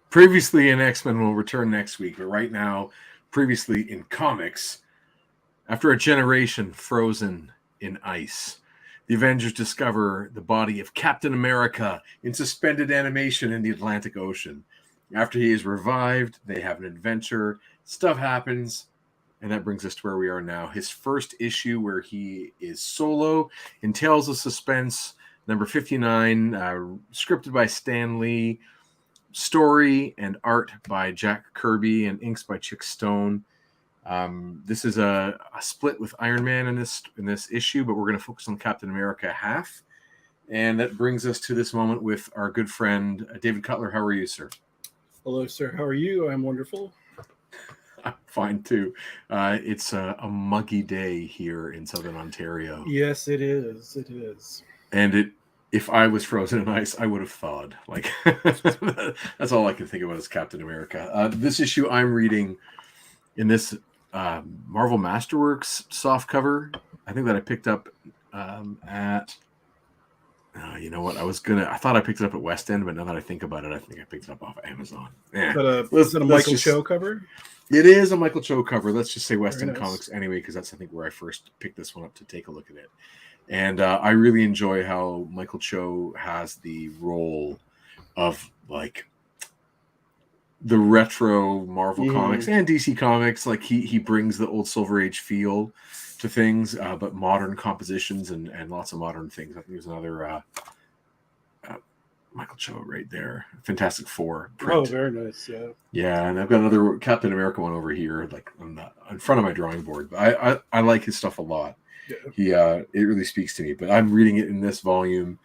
Previously in X-Men will return next week, but right now, previously in comics, after a generation frozen in ice, the Avengers discover the body of Captain America in suspended animation in the Atlantic Ocean. After he is revived, they have an adventure. Stuff happens, and that brings us to where we are now. His first issue, where he is solo in Tales of Suspense, number 59, scripted by Stan Lee, story and art by Jack Kirby, and inks by Chic Stone. This is a split with Iron Man in this issue, but we're going to focus on Captain America half. And that brings us to this moment with our good friend, David Cutler. How are you, sir? Hello, sir. How are you? I'm wonderful. I'm fine, too. It's a muggy day here in Southern Ontario. Yes, it is. It is. And if I was frozen in ice, I would have thawed. Like, that's all I can think about is Captain America. This issue I'm reading in this Marvel Masterworks softcover, I think that I picked up at... you know what? I thought I picked it up at West End, but now that I think about it, I think I picked it up off of Amazon. Is that a Michael Cho cover? It is a Michael Cho cover. Let's just say West End nice. Comics anyway, because that's, I think, where I first picked this one up to take a look at it. And I really enjoy how Michael Cho has the role of, like, the retro Marvel comics and DC comics. Like, he brings the old Silver Age feel to things, but modern compositions and lots of modern things. I think there's another Michael Cho right there. Fantastic Four print. Oh, very nice. Yeah. Yeah, and I've got another Captain America one over here, like in front of my drawing board. But I like his stuff a lot. Yeah. It really speaks to me. But I'm reading it in this volume,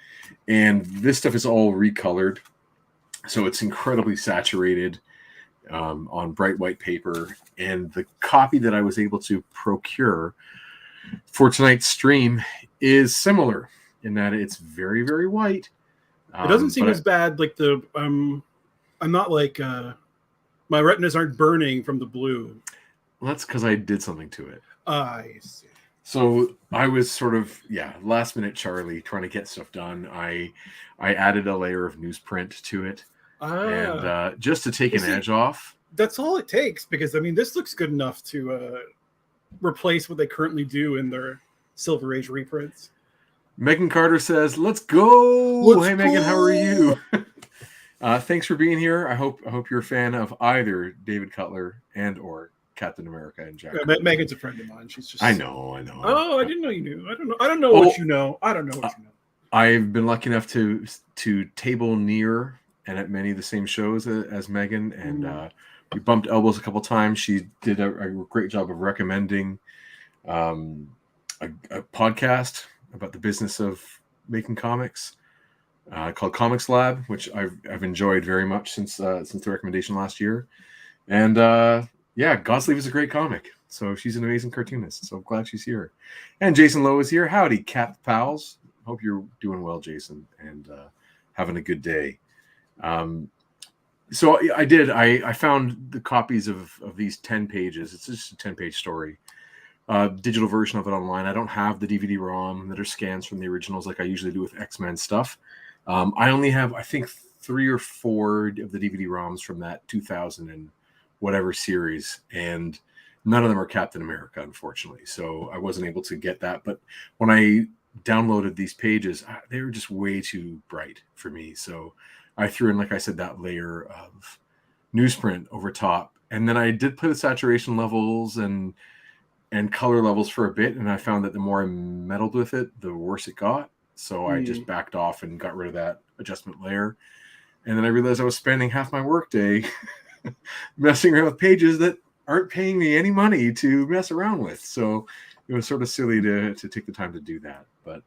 and this stuff is all recolored, so it's incredibly saturated on bright white paper. And the copy that I was able to procure for tonight's stream is similar in that it's very, very white. It doesn't seem as bad. Like I'm not like my retinas aren't burning from the blue. Well, that's because I did something to it. I see. So I was sort of last minute Charlie trying to get stuff done. I added a layer of newsprint to it, and just to take an edge off. That's all it takes, because I mean this looks good enough to replace what they currently do in their Silver Age reprints. Megan Carter says, "Let's go!" Hey, Megan, how are you? Thanks for being here. I hope you're a fan of either David Cutler and or Captain America and Jack. Megan's a friend of mine. She's just. I know. Oh, I didn't know you knew. I don't know what you know. I don't know what you know. I've been lucky enough to table near and at many of the same shows as Megan, and we bumped elbows a couple times. She did a great job of recommending a podcast about the business of making comics called Comics Lab, which I've enjoyed very much since the recommendation last year. And Godsleeve is a great comic. So she's an amazing cartoonist. So I'm glad she's here. And Jason Lowe is here. Howdy, Cat Pals. Hope you're doing well, Jason, and having a good day. So I found the copies of these 10 pages. It's just a 10-page story. Digital version of it online. I don't have the DVD-ROM that are scans from the originals like I usually do with X-Men stuff. I only have, I think, 3 or 4 of the DVD-ROMs from that 2000 and whatever series, and none of them are Captain America, unfortunately. So I wasn't able to get that. But when I downloaded these pages, they were just way too bright for me. So I threw in, like I said, that layer of newsprint over top, and then I did play with saturation levels and color levels for a bit, and I found that the more I meddled with it, the worse it got. So I just backed off and got rid of that adjustment layer. And then I realized I was spending half my workday messing around with pages that aren't paying me any money to mess around with. So it was sort of silly to take the time to do that. But,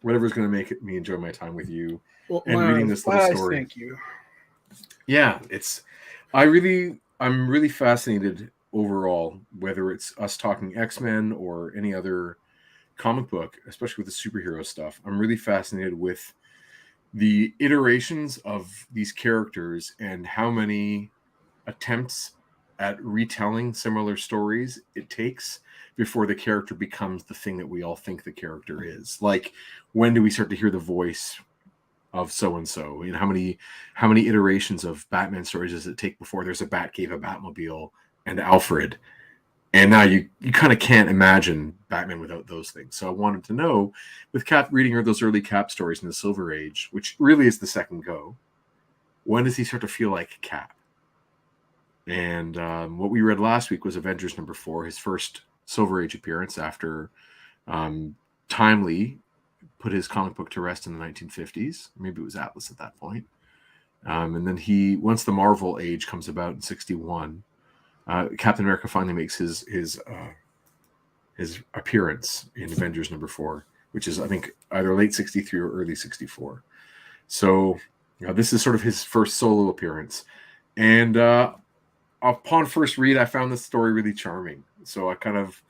whatever's going to make me enjoy my time with you and reading this little story. Thank you. Yeah, I'm really fascinated overall, whether it's us talking X-Men or any other comic book, especially with the superhero stuff. I'm really fascinated with the iterations of these characters and how many attempts at retelling similar stories it takes before the character becomes the thing that we all think the character is. Like, when do we start to hear the voice of so and so. You know, how many iterations of Batman stories does it take before there's a Batcave, a Batmobile, and Alfred? And now you kind of can't imagine Batman without those things. So I wanted to know, with Cap reading those early Cap stories in the Silver Age, which really is the second go, when does he start to feel like Cap? And what we read last week was Avengers #4, his first Silver Age appearance after Timely put his comic book to rest in the 1950s. Maybe it was Atlas at that point. And then once the Marvel Age comes about in 61, Captain America finally makes his appearance in Avengers #4, which is, I think, either late 63 or early 64. So this is sort of his first solo appearance. And upon first read, I found this story really charming. So I kind of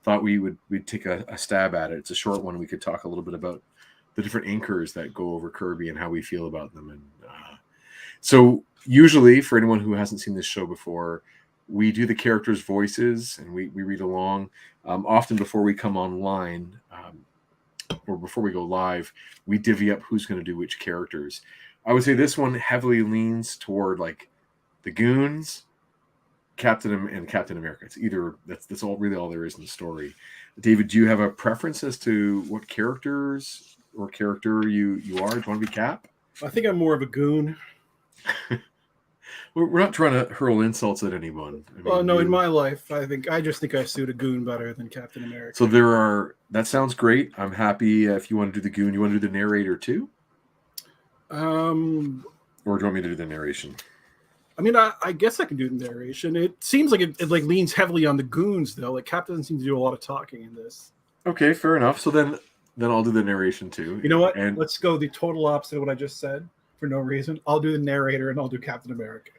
thought we'd take a stab at it. It's a short one. We could talk a little bit about the different inkers that go over Kirby and how we feel about them. And so usually, for anyone who hasn't seen this show before, we do the characters' voices and we read along. Often before we come online or before we go live, we divvy up who's going to do which characters. I would say this one heavily leans toward like the Goons, Captain America. It's either that's all there is in the story. David, do you have a preference as to what characters or character you are? Do you want to be Cap? I think I'm more of a Goon. We're not trying to hurl insults at anyone. I mean, Well, no, in my life, I just think I suit a Goon better than Captain America. So that sounds great. I'm happy if you want to do the Goon. You want to do the narrator too? Or do you want me to do the narration? I mean, I guess I can do the narration. It seems like it like leans heavily on the Goons, though. Like Cap doesn't seem to do a lot of talking in this. Okay, fair enough. So then I'll do the narration too. You know what? Let's go the total opposite of what I just said for no reason. I'll do the narrator and I'll do Captain America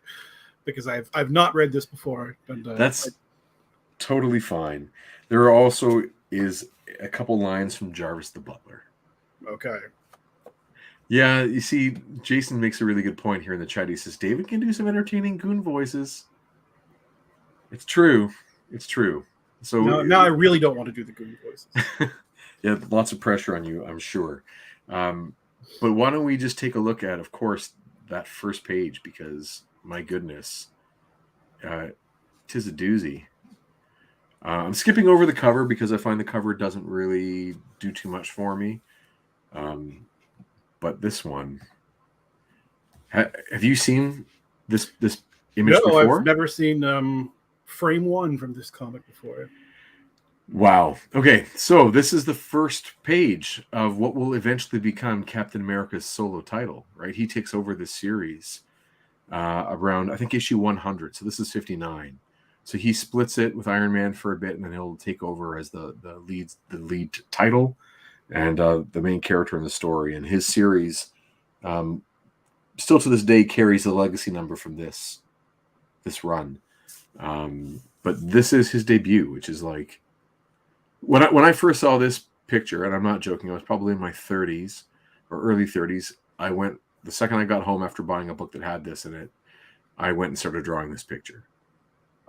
because I've not read this before. And that's totally fine. There also is a couple lines from Jarvis the Butler. Okay. Yeah, you see, Jason makes a really good point here in the chat. He says, David can do some entertaining Goon voices. It's true. It's true. So now I really don't want to do the Goon voices. Yeah, lots of pressure on you, I'm sure. But why don't we just take a look at, of course, that first page, because, my goodness, 'tis a doozy. I'm skipping over the cover because I find the cover doesn't really do too much for me. But this one, have you seen this image before? No, I've never seen frame one from this comic before. Wow. Okay, so this is the first page of what will eventually become Captain America's solo title, right? He takes over this series around, I think, issue 100. So this is 59. So he splits it with Iron Man for a bit, and then he'll take over as the lead title and the main character in the story. And his series, still to this day, carries the legacy number from this run. But this is his debut, which is like, when I first saw this picture, and I'm not joking, I was probably in my 30s or early 30s. The second I got home after buying a book that had this in it, I went and started drawing this picture.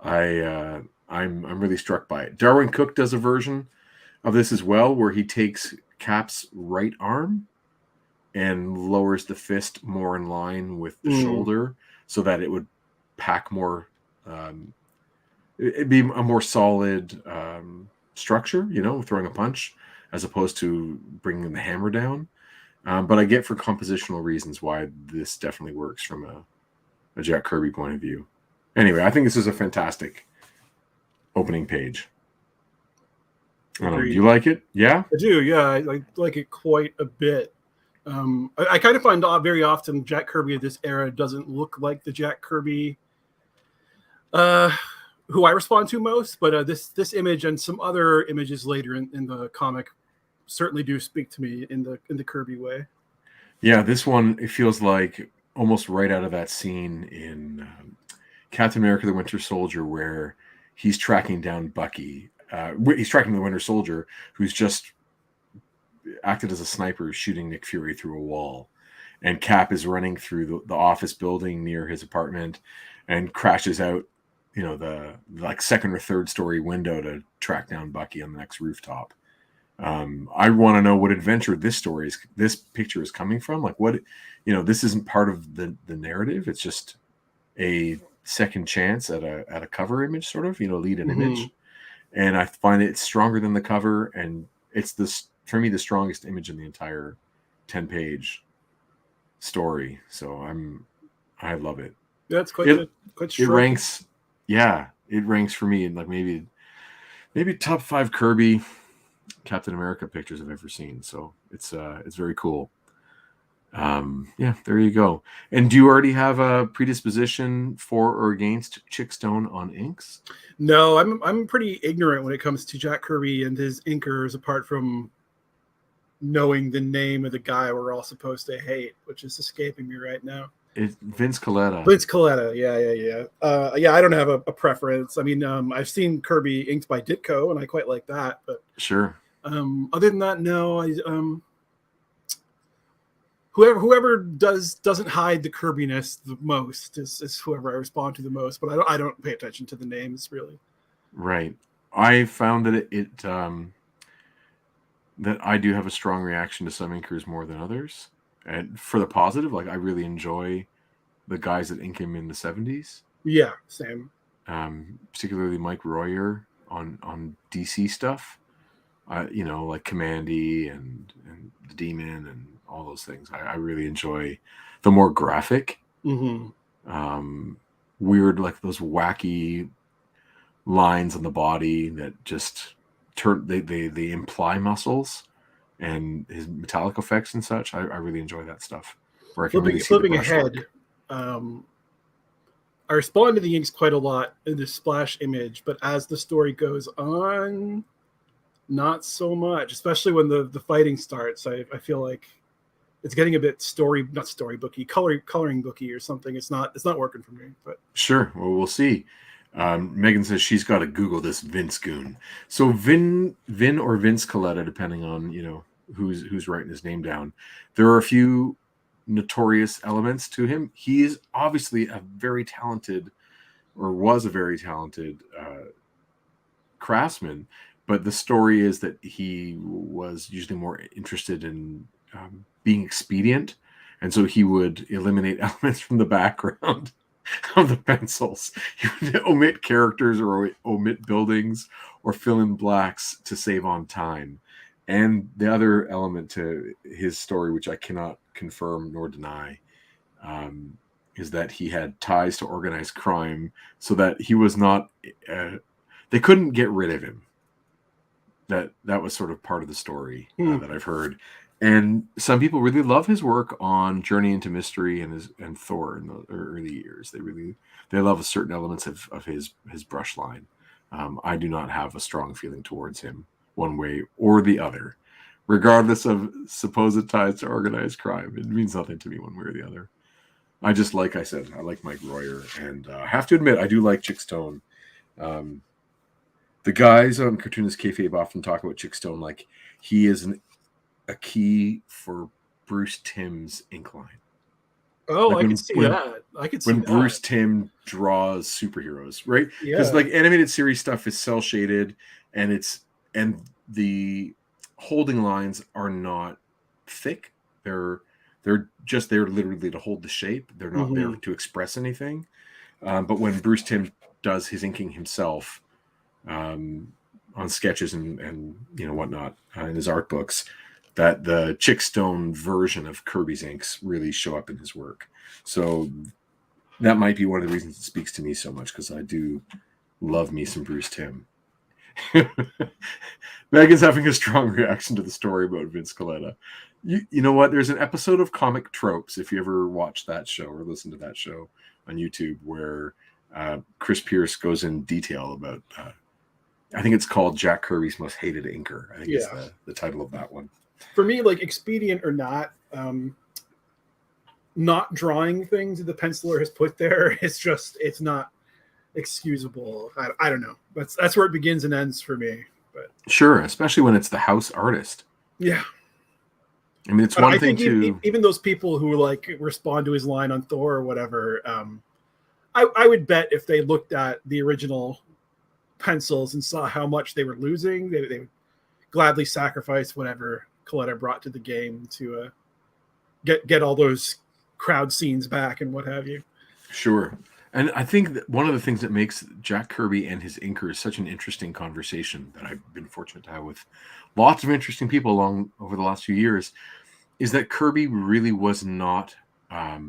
I'm really struck by it. Darwin Cook does a version of this as well, where he takes Cap's right arm and lowers the fist more in line with the shoulder, so that it would pack more. It'd be a more solid structure, throwing a punch, as opposed to bringing the hammer down. But I get, for compositional reasons, why this definitely works from a Jack Kirby point of view. Anyway, I think this is a fantastic opening page. Do you like it? Yeah? I do, yeah. I like it quite a bit. I kind of find very often Jack Kirby of this era doesn't look like the Jack Kirby who I respond to most, but this image and some other images later in the comic certainly do speak to me in the Kirby way. Yeah, this one, it feels like almost right out of that scene in Captain America: The Winter Soldier, where he's tracking down Bucky. He's tracking the Winter Soldier, who's just acted as a sniper shooting Nick Fury through a wall. And Cap is running through the office building near his apartment and crashes out, the like second or third story window to track down Bucky on the next rooftop. I want to know what adventure this picture is coming from. Like what, this isn't part of the narrative. It's just a second chance at a cover image, sort of, lead an image. And I find it stronger than the cover, and it's for me the strongest image in the entire 10-page story. So I love it. Yeah, it's quite it ranks. Yeah, it ranks for me in like maybe top 5 Kirby Captain America pictures I've ever seen. So it's very cool. Yeah, there you go. And do you already have a predisposition for or against Chic Stone on inks? No, I'm pretty ignorant when it comes to Jack Kirby and his inkers, apart from knowing the name of the guy we're all supposed to hate, which is escaping me right now. It's Vince Colletta. Yeah. Yeah, I don't have a preference. I mean, I've seen Kirby inked by Ditko, and I quite like that. But sure. Other than that, no. Whoever doesn't hide the Kirbiness the most is whoever I respond to the most. But I don't pay attention to the names really. Right. I found that that I do have a strong reaction to some inkers more than others, and for the positive. Like I really enjoy the guys that ink him in the 70s. Yeah, same. Particularly Mike Royer on DC stuff. Like Commandy and the Demon and all those things. I really enjoy the more graphic, weird, like those wacky lines on the body that just they imply muscles and his metallic effects and such. I really enjoy that stuff. Where I can flipping ahead, I respond to the inks quite a lot in the splash image, but as the story goes on, not so much. Especially when the fighting starts, I feel like it's getting a bit not storybooky, coloring booky or something. It's not working for me. But sure, well, we'll see. Megan says she's got to Google this Vince goon. So Vin or Vince Colletta, depending on who's writing his name down. There are a few notorious elements to him. He is obviously a very talented, or was a very talented craftsman. But the story is that he was usually more interested in being expedient, and so he would eliminate elements from the background of the pencils. He would omit characters or omit buildings or fill in blacks to save on time. And the other element to his story, which I cannot confirm nor deny, is that he had ties to organized crime, so that he was not. They couldn't get rid of him. That was sort of part of the story that I've heard. And some people really love his work on Journey into Mystery and Thor in the early years. They love certain elements of his brush line. I do not have a strong feeling towards him one way or the other, regardless of supposed ties to organized crime. It means nothing to me one way or the other. I just, like I said, I like Mike Royer, and I have to admit I do like Chic Stone. The guys on Cartoonist Kayfabe often talk about Chic Stone like he is a key for Bruce Timm's ink line. Oh, like I can see that. I can see when Bruce Timm draws superheroes, right? Because like animated series stuff is cel shaded, and the holding lines are not thick. They're just there literally to hold the shape. They're not there to express anything. But when Bruce Timm does his inking himself on sketches and whatnot in his art books, that the Chic Stone version of Kirby's inks really show up in his work. So that might be one of the reasons it speaks to me so much, because I do love me some Bruce Timm. Megan's having a strong reaction to the story about Vince Colletta. You know what? There's an episode of Comic Tropes, if you ever watch that show or listen to that show on YouTube, where Chris Pierce goes in detail about, I think it's called Jack Kirby's Most Hated Inker. I think is the title of that one. For me, like, expedient or not drawing things that the penciler has put there, it's not excusable. I don't know. That's where it begins and ends for me. But sure, especially when it's the house artist. Yeah. I mean, it's one thing to even those people who like respond to his line on Thor or whatever. I would bet if they looked at the original pencils and saw how much they were losing, they would gladly sacrifice whatever Coletta brought to the game to get all those crowd scenes back and what have you. Sure. And I think that one of the things that makes Jack Kirby and his inkers such an interesting conversation that I've been fortunate to have with lots of interesting people along over the last few years is that Kirby really was not a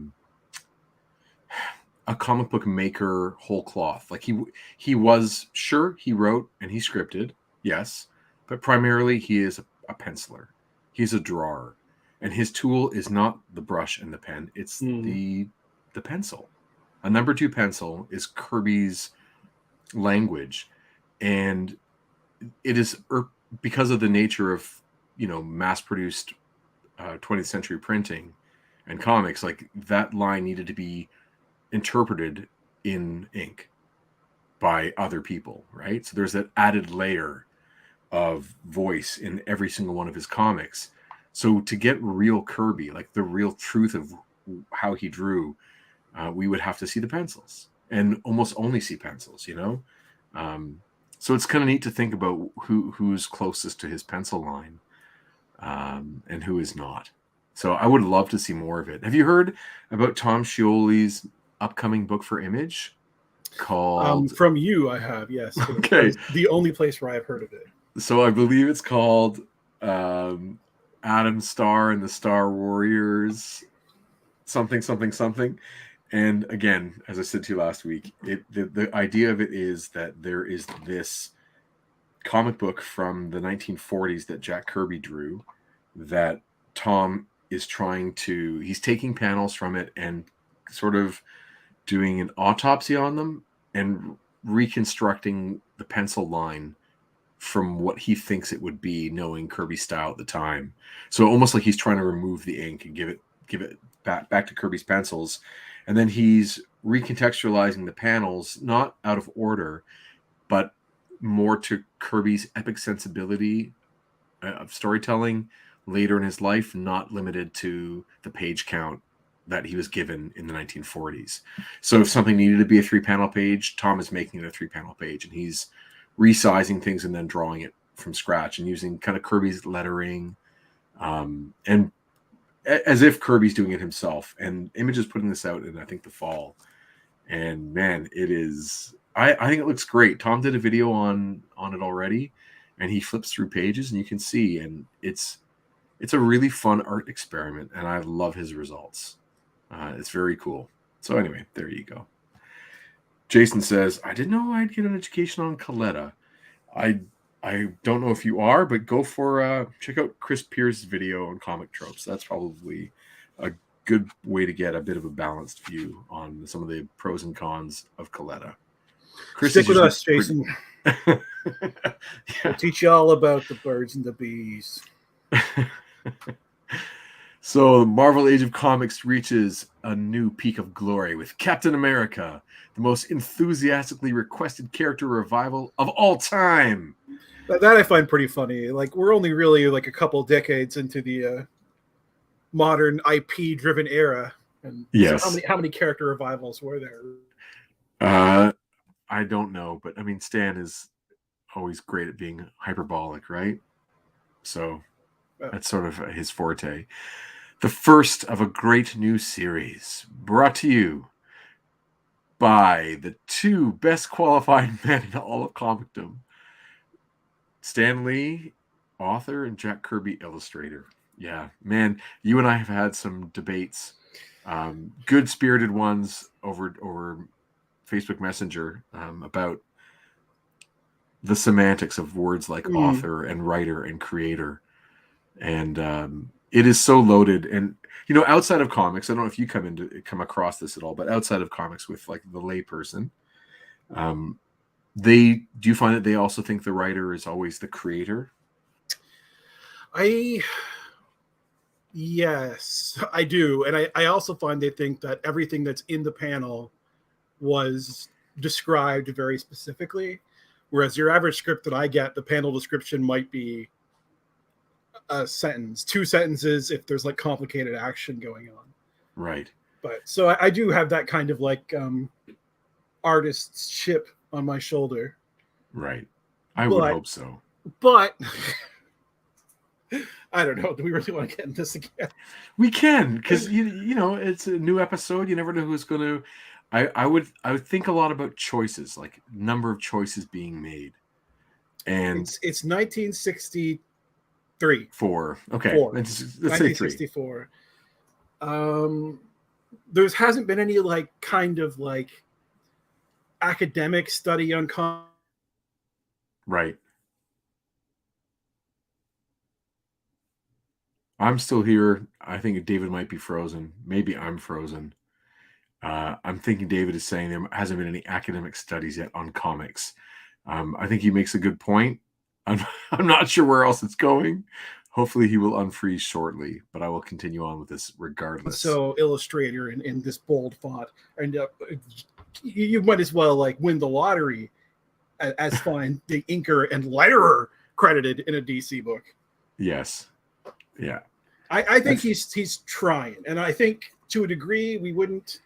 comic book maker whole cloth. Like he was, sure, he wrote and he scripted, yes, but primarily he is a penciler. He's a drawer, and his tool is not the brush and the pen. It's the pencil. A number 2 pencil is Kirby's language, and it is because of the nature of mass-produced 20th century printing and comics. Like that line needed to be interpreted in ink by other people, right? So there's that added layer of voice in every single one of his comics. So to get real Kirby, like the real truth of how he drew, we would have to see the pencils and almost only see pencils, so it's kind of neat to think about who's closest to his pencil line and who is not. So I would love to see more of it. Have you heard about Tom Scioli's upcoming book for Image called From you? I have, yes. Okay. That's the only place where I've heard of it. So I believe it's called Adam Star and the Star Warriors, something. And again, as I said to you last week, the idea of it is that there is this comic book from the 1940s that Jack Kirby drew that Tom is he's taking panels from it and sort of doing an autopsy on them and reconstructing the pencil line from what he thinks it would be, knowing Kirby's style at the time. So almost like he's trying to remove the ink and give it back to Kirby's pencils. And then he's recontextualizing the panels, not out of order, but more to Kirby's epic sensibility of storytelling later in his life, not limited to the page count that he was given in the 1940s. So if something needed to be a 3-panel page, Tom is making it a 3-panel page, and he's resizing things and then drawing it from scratch and using kind of Kirby's lettering, and as if Kirby's doing it himself. And Image is putting this out in, I think, the fall. And man, it is. I think it looks great. Tom did a video on it already, and he flips through pages, and you can see, and it's a really fun art experiment, and I love his results. It's very cool. So anyway, there you go. Jason says, I didn't know I'd get an education on Coletta. I don't know if you are, but go for check out Chris Pierce's video on comic tropes. That's probably a good way to get a bit of a balanced view on some of the pros and cons of Coletta. Chris, stick with us, Jason. Yeah. We'll teach you all about the birds and the bees. So Marvel Age of Comics reaches a new peak of glory with Captain America, the most enthusiastically requested character revival of all time. That I find pretty funny. Like, we're only really like a couple decades into the modern IP-driven era. And yes. So how many character revivals were there? I don't know, but I mean, Stan is always great at being hyperbolic, right? So that's sort of his forte. The first of a great new series brought to you by the 2 best qualified men in all of comicdom. Stan Lee, author, and Jack Kirby, illustrator. Yeah, man, you and I have had some debates, good-spirited ones over Facebook Messenger about the semantics of words like author and writer and creator. And it is so loaded. And, outside of comics, I don't know if you come across this at all, but outside of comics with like the layperson, do you find that they also think the writer is always the creator? Yes, I do. And I also find they think that everything that's in the panel was described very specifically. Whereas your average script that I get, the panel description might be a sentence, 2 sentences if there's like complicated action going on. Right. But so I do have that kind of like artist's chip on my shoulder. Right. I would hope so. But I don't know. Do we really want to get in this again? We can, because you know it's a new episode. You never know who's going to. I would think a lot about choices, like number of choices being made, and It's 1963. okay, let's say 3. 1964. There hasn't been any like kind of like academic study on Right. I'm still here. I think David might be frozen. Maybe I'm frozen. I'm thinking David is saying there hasn't been any academic studies yet on comics. I think he makes a good point. I'm not sure where else it's going. Hopefully he will unfreeze shortly, but I will continue on with this regardless. So Illustrator in this bold font, and you might as well like win the lottery as find the inker and letterer credited in a DC book. Yes. Yeah. I think he's trying, and I think to a degree we wouldn't.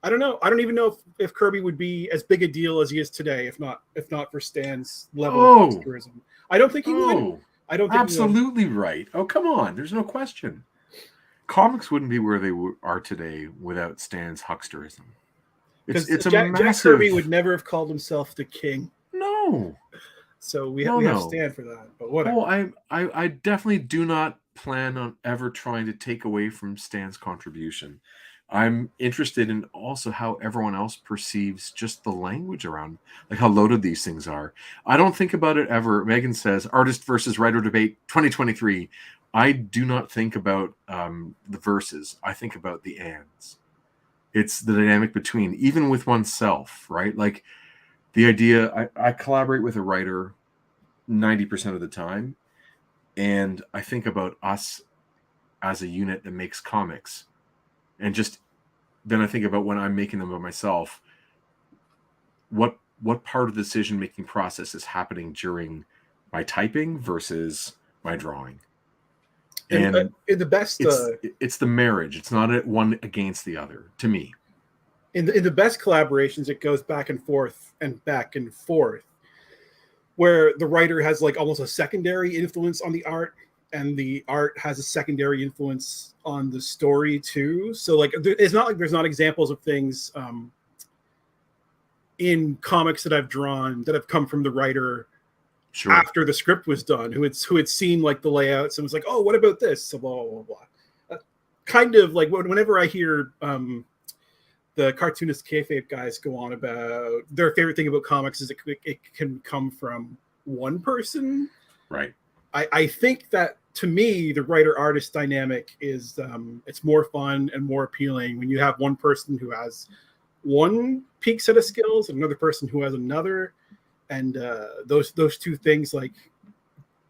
I don't know. I don't even know if Kirby would be as big a deal as he is today, if not for Stan's level of tourism. I don't think he would. I don't think absolutely right. Oh, come on. There's no question. Comics wouldn't be where they are today without Stan's hucksterism. It's Jack Kirby would never have called himself the king. No. So we have Stan for that. But whatever. Oh, I definitely do not plan on ever trying to take away from Stan's contribution. I'm interested in also how everyone else perceives just the language around, like how loaded these things are. I don't think about it ever. Megan says, artist versus writer debate 2023. I do not think about the verses. I think about the ands. It's the dynamic between, even with oneself, right? Like the idea, I collaborate with a writer 90% of the time, and I think about us as a unit that makes comics. And just then I think about when I'm making them by myself, what part of the decision-making process is happening during my typing versus my drawing. And in the best, it's the marriage. It's not one against the other, to me. In the best collaborations, it goes back and forth, where the writer has like almost a secondary influence on the art, and the art has a secondary influence on the story too. So like it's not like there's not examples of things in comics that I've drawn that have come from the writer after the script was done, who had seen like the layouts and was like, oh, what about this? So blah blah blah. Kind of like whenever I hear the cartoonist kayfabe guys go on about their favorite thing about comics is it can come from one person. Right. I think that to me, the writer-artist dynamic is it's more fun and more appealing when you have one person who has one peak set of skills and another person who has another, and those two things like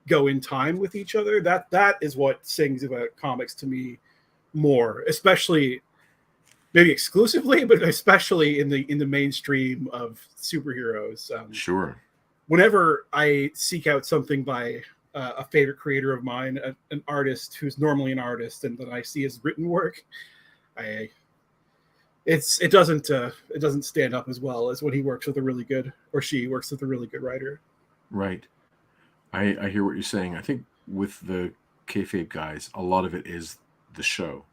go in time with each other. That is what sings about comics to me more, especially maybe exclusively, but especially in the mainstream of superheroes. Sure. Whenever I seek out something by a favorite creator of mine, an artist who's normally an artist, and that I see his written work, it doesn't stand up as well as when he works with a really good, or she works with a really good writer. Right. I hear what you're saying. I think with the kayfabe guys, a lot of it is the show,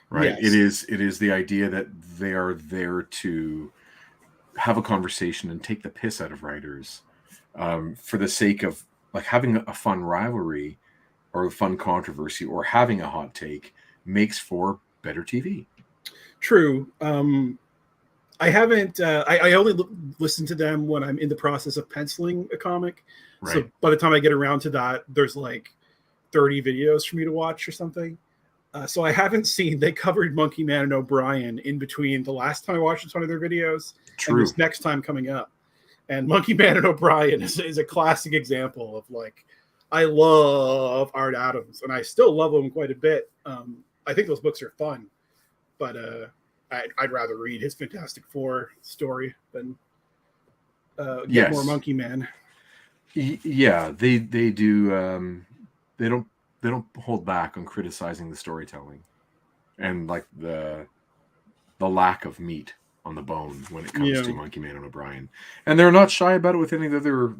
right? Yes. It is the idea that they are there to have a conversation and take the piss out of writers for the sake of like having a fun rivalry or a fun controversy or having a hot take makes for better TV. True. I haven't. I only listen to them when I'm in the process of penciling a comic. Right. So by the time I get around to that, there's like 30 videos for me to watch or something. So I haven't seen. They covered Monkey Man and O'Brien in between the last time I watched one of their videos and this next time coming up. And Monkey Man and O'Brien is a classic example of like, I love Art Adams and I still love him quite a bit. I think those books are fun, but I'd rather read his Fantastic Four story than get more Monkey Man. Yeah, they do. They don't hold back on criticizing the storytelling and like the lack of meat on the bone when it comes to Monkey Man and O'Brien, and they're not shy about it with any of the other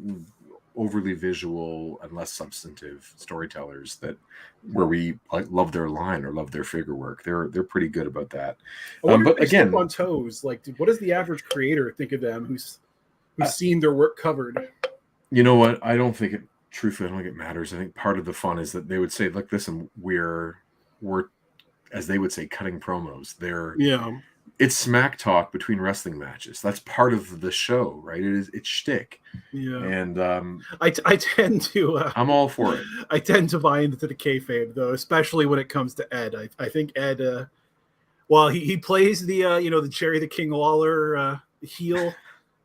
overly visual and less substantive storytellers that where we like love their line or love their figure work. They're pretty good about that. I wonder But if they again, step on toes. Like, what does the average creator think of them who's seen their work covered? You know what? I don't think it. Truthfully, I don't think it matters. I think part of the fun is that they would say, "Look, listen, we're as they would say, cutting promos. It's smack talk between wrestling matches. That's part of the show, right? It's shtick." Yeah, and I tend to. I'm all for it. I tend to buy into the kayfabe though, especially when it comes to Ed. I think Ed. Well, he plays the the Jerry the King Lawler heel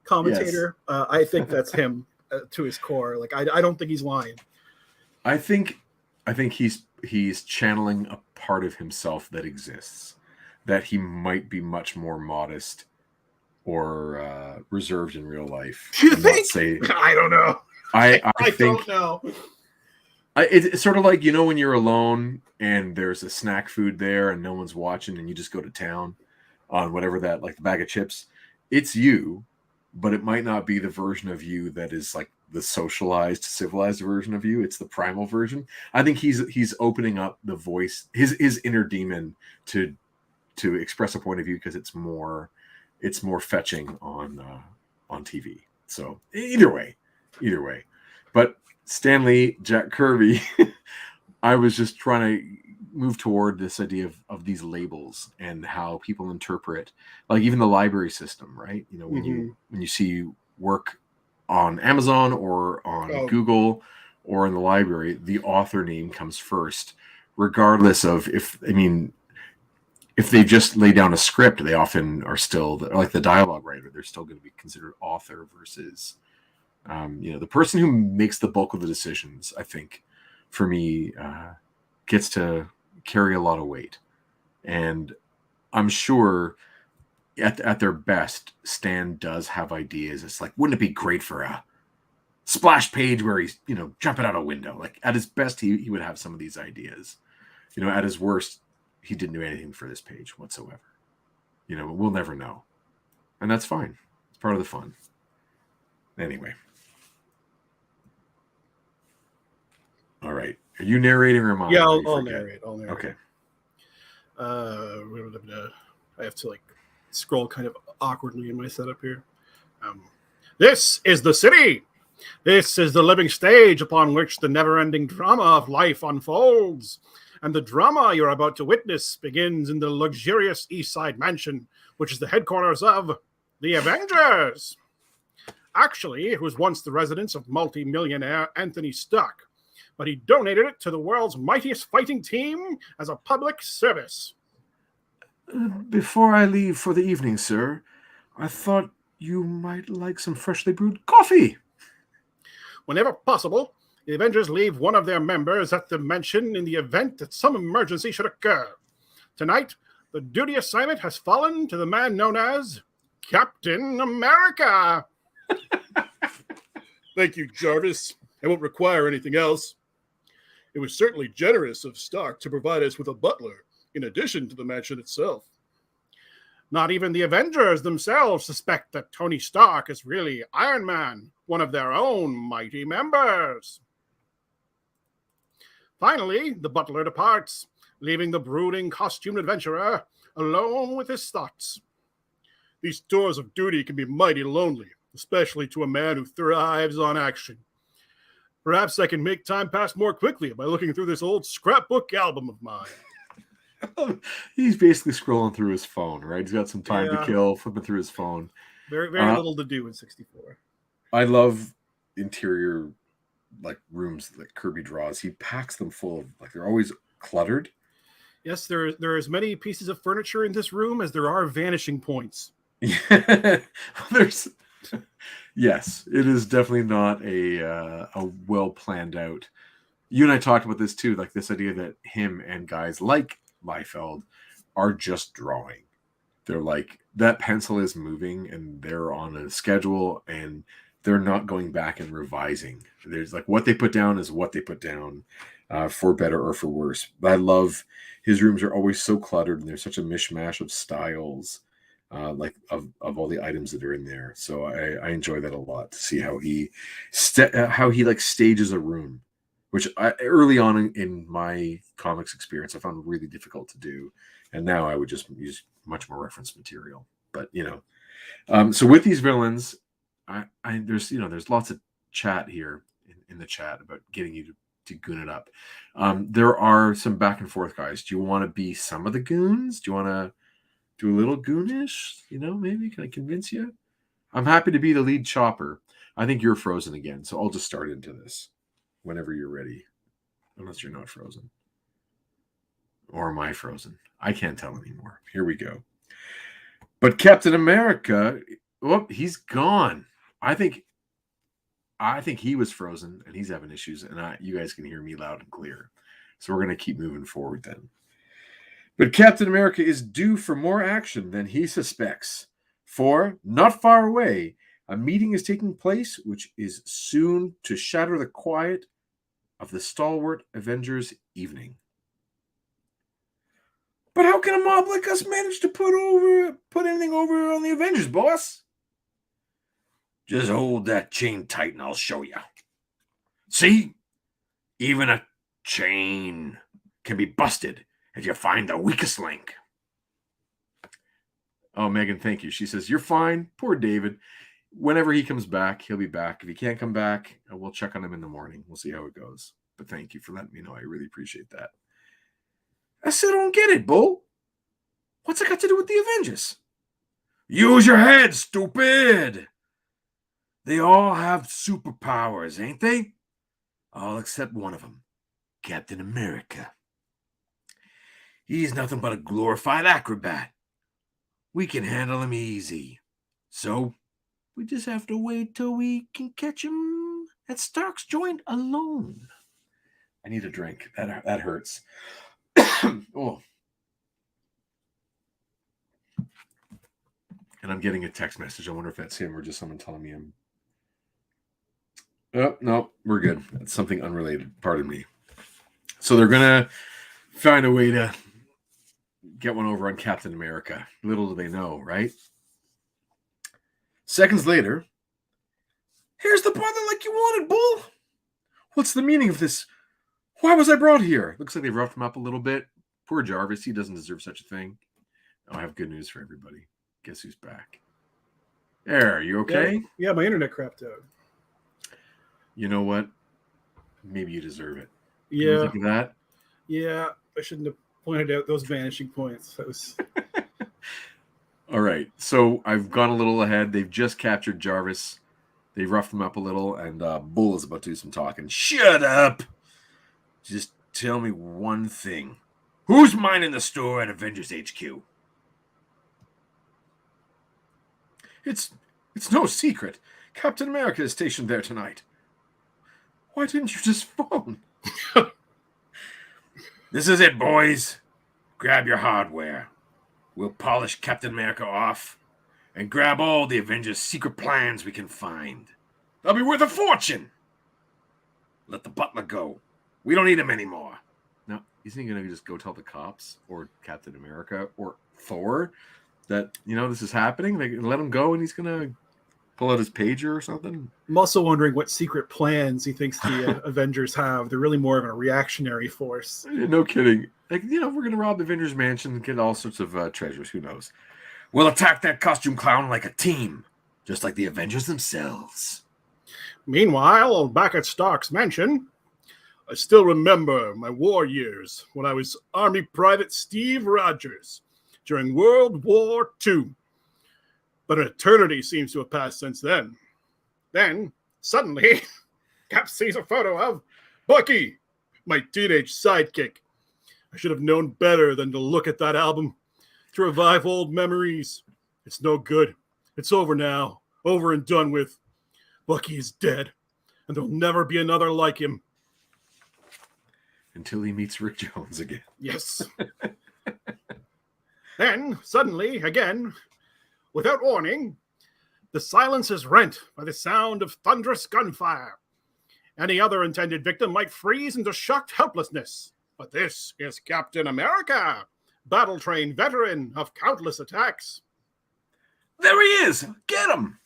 commentator. Yes. I think that's him to his core. Like I don't think he's lying. I think he's channeling a part of himself that exists, that he might be much more modest or reserved in real life. You think? I don't know. I think, don't know. It's sort of like, when you're alone and there's a snack food there and no one's watching and you just go to town on whatever that, like the bag of chips. It's you, but it might not be the version of you that is like the socialized, civilized version of you. It's the primal version. I think he's opening up the voice, his inner demon to express a point of view because it's more fetching on TV. So either way, but Stanley, Jack Kirby, I was just trying to move toward this idea of these labels and how people interpret, like even the library system, right? When you see work on Amazon or on Google or in the library, the author name comes first, regardless of if they just lay down a script, they often are still like the dialogue writer. They're still going to be considered author versus, the person who makes the bulk of the decisions. I think, for me, gets to carry a lot of weight, and I'm sure at their best, Stan does have ideas. It's like, wouldn't it be great for a splash page where he's jumping out a window? Like at his best, he would have some of these ideas. At his worst, he didn't do anything for this page whatsoever. We'll never know. And that's fine. It's part of the fun. Anyway. All right. Are you narrating or am I? Yeah, I'll narrate. Okay. I have to scroll kind of awkwardly in my setup here. This is the city. This is the living stage upon which the never-ending drama of life unfolds. And the drama you're about to witness begins in the luxurious East Side mansion, which is the headquarters of the Avengers. Actually, it was once the residence of multi-millionaire Anthony Stark, but he donated it to the world's mightiest fighting team as a public service. Before I leave for the evening, sir, I thought you might like some freshly brewed coffee. Whenever possible, the Avengers leave one of their members at the mansion in the event that some emergency should occur. Tonight, the duty assignment has fallen to the man known as Captain America. Thank you, Jarvis. I won't require anything else. It was certainly generous of Stark to provide us with a butler, in addition to the mansion itself. Not even the Avengers themselves suspect that Tony Stark is really Iron Man, one of their own mighty members. Finally, the butler departs, leaving the brooding costumed adventurer alone with his thoughts. These tours of duty can be mighty lonely, especially to a man who thrives on action. Perhaps I can make time pass more quickly by looking through this old scrapbook album of mine. He's basically scrolling through his phone, right? He's got some time to kill, flipping through his phone. Very, very little to do in 64. I love interior rooms that Kirby draws. He packs them full of they're always cluttered. Yes, there are as many pieces of furniture in this room as there are vanishing points. Yes, it is definitely not a well planned out. You and I talked about this too, this idea that him and guys like Liefeld are just drawing. They're that pencil is moving and they're on a schedule and they're not going back and revising. There's what they put down is what they put down, for better or for worse. But I love his rooms are always so cluttered and there's such a mishmash of styles. like of all the items that are in there. So I enjoy that a lot to see how he like stages a room, which early on in my comics experience I found really difficult to do, and now I would just use much more reference material. But so with these villains, I there's lots of chat here in the chat about getting you to goon it up. There are some back and forth guys. Do you want to be some of the goons? Do you want to do a little goonish? Maybe can I convince you? I'm happy to be the lead chopper. I think you're frozen again, so I'll just start into this whenever you're ready, unless you're not frozen. Or am I frozen? I can't tell anymore. Here we go. But Captain America, he's gone. I think he was frozen and he's having issues, and you guys can hear me loud and clear. So we're going to keep moving forward then. But Captain America is due for more action than he suspects. For, not far away, a meeting is taking place which is soon to shatter the quiet of the stalwart Avengers evening. But how can a mob like us manage to put anything over on the Avengers, boss? Just hold that chain tight and I'll show you. See? Even a chain can be busted if you find the weakest link. Oh, Megan, thank you. She says, you're fine. Poor David. Whenever he comes back, he'll be back. If he can't come back, we'll check on him in the morning. We'll see how it goes. But thank you for letting me know. I really appreciate that. I still don't get it, Bull. What's it got to do with the Avengers? Use your head, stupid. They all have superpowers, ain't they? All except one of them, Captain America. He's nothing but a glorified acrobat. We can handle him easy. So, we just have to wait till we can catch him at Stark's joint alone. I need a drink. That hurts. Oh. And I'm getting a text message. I wonder if that's him or just someone telling me I'm... Oh, no, we're good. That's something unrelated. Pardon me. So they're going to find a way to get one over on Captain America. Little do they know, right? Seconds later, here's the brother like you wanted, Bull. What's the meaning of this? Why was I brought here? Looks like they roughed him up a little bit. Poor Jarvis. He doesn't deserve such a thing. Oh, I have good news for everybody. Guess who's back? There, you okay? Yeah, my internet crapped out. You know what? Maybe you deserve it. Can Yeah. you think of that? Yeah, I shouldn't have pointed out those vanishing points. That was... All right. So I've gone a little ahead. They've just captured Jarvis. They roughed him up a little, and Bull is about to do some talking. Shut up! Just tell me one thing. Who's minding the store at Avengers HQ? It's no secret. Captain America is stationed there tonight. Why didn't you just phone? This is it, boys. Grab your hardware. We'll polish Captain America off and grab all the Avengers' secret plans we can find. They'll be worth a fortune. Let the butler go. We don't need him anymore. Now, isn't he going to just go tell the cops or Captain America or Thor that, this is happening? They let him go and he's going to pull out his pager or something? I'm also wondering what secret plans he thinks the Avengers have. They're really more of a reactionary force. No kidding. Like, we're going to rob the Avengers mansion and get all sorts of treasures. Who knows? We'll attack that costume clown like a team, just like the Avengers themselves. Meanwhile, back at Stark's mansion, I still remember my war years when I was Army Private Steve Rogers during World War II. But an eternity seems to have passed since then. Then, suddenly, Cap sees a photo of Bucky, my teenage sidekick. I should have known better than to look at that album to revive old memories. It's no good. It's over now. Over and done with. Bucky is dead, and there'll never be another like him. Until he meets Rick Jones again. Yes. Then, suddenly, again, without warning, the silence is rent by the sound of thunderous gunfire. Any other intended victim might freeze into shocked helplessness. But this is Captain America, battle-trained veteran of countless attacks. There he is! Get him!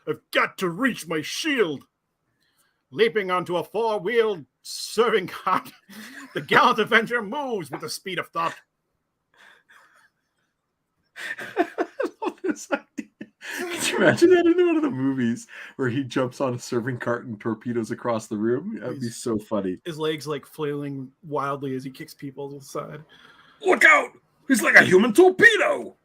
I've got to reach my shield. Leaping onto a four-wheeled serving cart, the gallant Avenger moves with the speed of thought. I love this idea. Can you imagine that in one of the movies where he jumps on a serving cart and torpedoes across the room? That'd be so funny. His legs like flailing wildly as he kicks people to the side. Look out! He's like a human torpedo!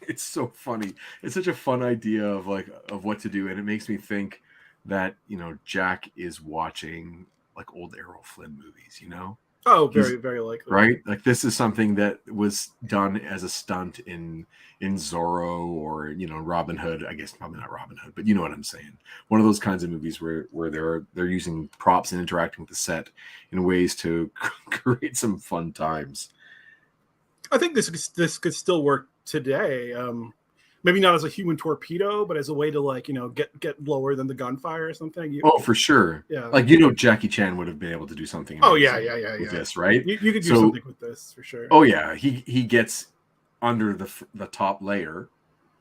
It's so funny. It's such a fun idea of what to do, and it makes me think that, you know, Jack is watching like old Errol Flynn movies, you know? Oh, very, very likely. Right? Like this is something that was done as a stunt in Zorro or, you know, Robin Hood. I guess probably not Robin Hood, but you know what I'm saying. One of those kinds of movies where they're using props and interacting with the set in ways to create some fun times. I think this could still work today. Maybe not as a human torpedo, but as a way to, like, you know, get lower than the gunfire or something. Oh, for sure. Yeah. Like, you know, Jackie Chan would have been able to do something. Oh, yeah. With this, right? You could do something with this for sure. Oh, yeah. He gets under the top layer,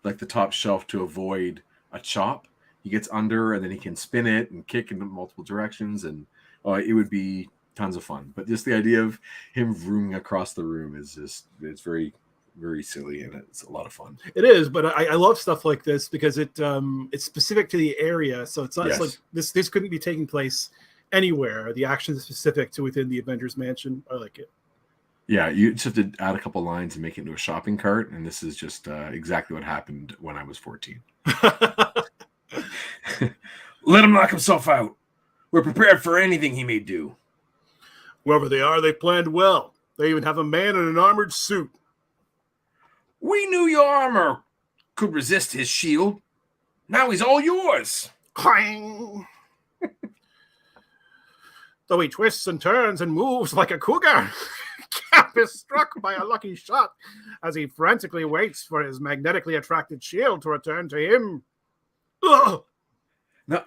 like the top shelf, to avoid a chop. He gets under, and then he can spin it and kick in multiple directions, and it would be tons of fun. But just the idea of him vrooming across the room it's very, very silly, and it's a lot of fun. It is, but I love stuff like this because it's specific to the area, so it's not Yes. like this couldn't be taking place anywhere. The action is specific to within the Avengers mansion. I like it. Yeah, you just have to add a couple lines and make it into a shopping cart, and this is just exactly what happened when I was 14. Let him knock himself out. We're prepared for anything he may do. Whoever they are, they planned well. They even have a man in an armored suit. We knew your armor could resist his shield. Now he's all yours. Clang! Though he twists and turns and moves like a cougar, Cap is struck by a lucky shot as he frantically waits for his magnetically attracted shield to return to him. Ugh! Now,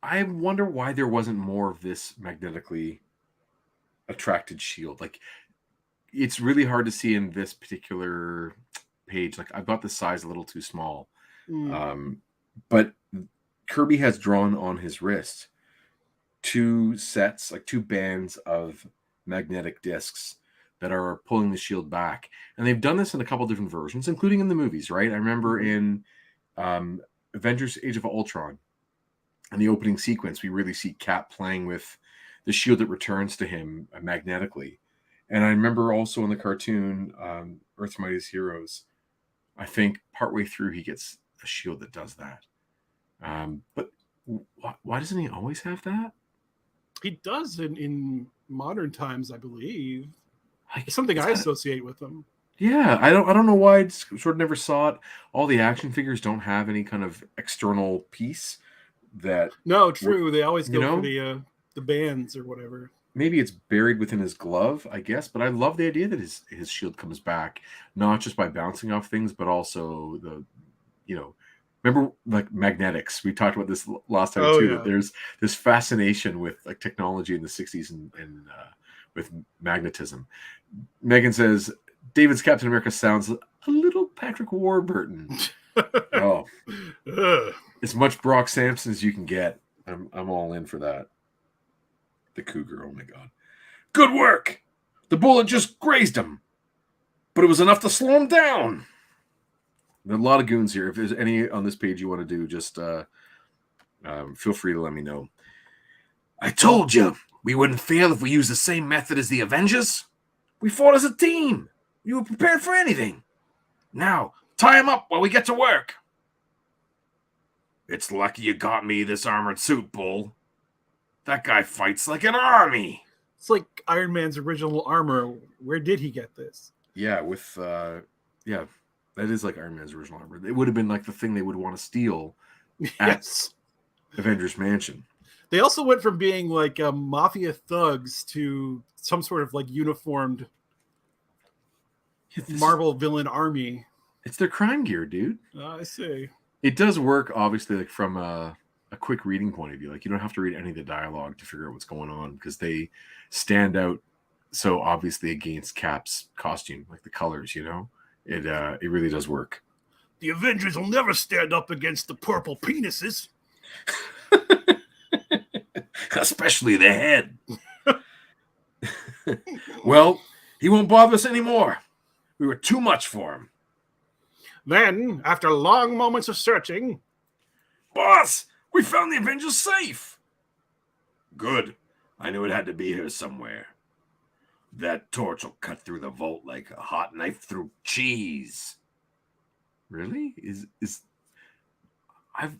I wonder why there wasn't more of this magnetically attracted shield. Like, it's really hard to see in this particular page. Like, I've got the size a little too small. But Kirby has drawn on his wrist two bands of magnetic discs that are pulling the shield back. And they've done this in a couple different versions, including in the movies, right? I remember in Avengers Age of Ultron, in the opening sequence, we really see Cap playing with the shield that returns to him magnetically. And I remember also in the cartoon, Earth's Mightiest Heroes, I think partway through he gets a shield that does that. But why doesn't he always have that? He does in modern times, I believe. Like, It's something I associate with him. Yeah, I don't know why I sort of never saw it. All the action figures don't have any kind of external piece that. No, true. They always go know? for the bands or whatever. Maybe it's buried within his glove, I guess. But I love the idea that his shield comes back, not just by bouncing off things, but also remember, like, magnetics. We talked about this last time too. Yeah. That there's this fascination with, like, technology in the 60s and with magnetism. Megan says David's Captain America sounds a little Patrick Warburton. Oh, as much Brock Sampson as you can get. I'm all in for that. The cougar, oh my god. Good work! The bullet just grazed him. But it was enough to slow him down. There are a lot of goons here. If there's any on this page you want to do, just feel free to let me know. I told you we wouldn't fail if we used the same method as the Avengers. We fought as a team. We were prepared for anything. Now, tie him up while we get to work. It's lucky you got me this armored suit, Bull. That guy fights like an army. It's like Iron Man's original armor. Where did he get this? Yeah, that is like Iron Man's original armor. It would have been like the thing they would want to steal at Avengers Mansion. They also went from being like mafia thugs to some sort of like uniformed Marvel villain army. It's their crime gear, dude. I see. It does work, obviously, like from a quick reading point of view. Like, you don't have to read any of the dialogue to figure out what's going on because they stand out so obviously against Cap's costume, like the colors. You know, it really does work. The Avengers will never stand up against the purple penises. Especially the head. Well, he won't bother us anymore. We were too much for him. Then, after long moments of searching... Boss, we found the Avengers safe. Good. I knew it had to be here somewhere. That torch will cut through the vault like a hot knife through cheese. Really?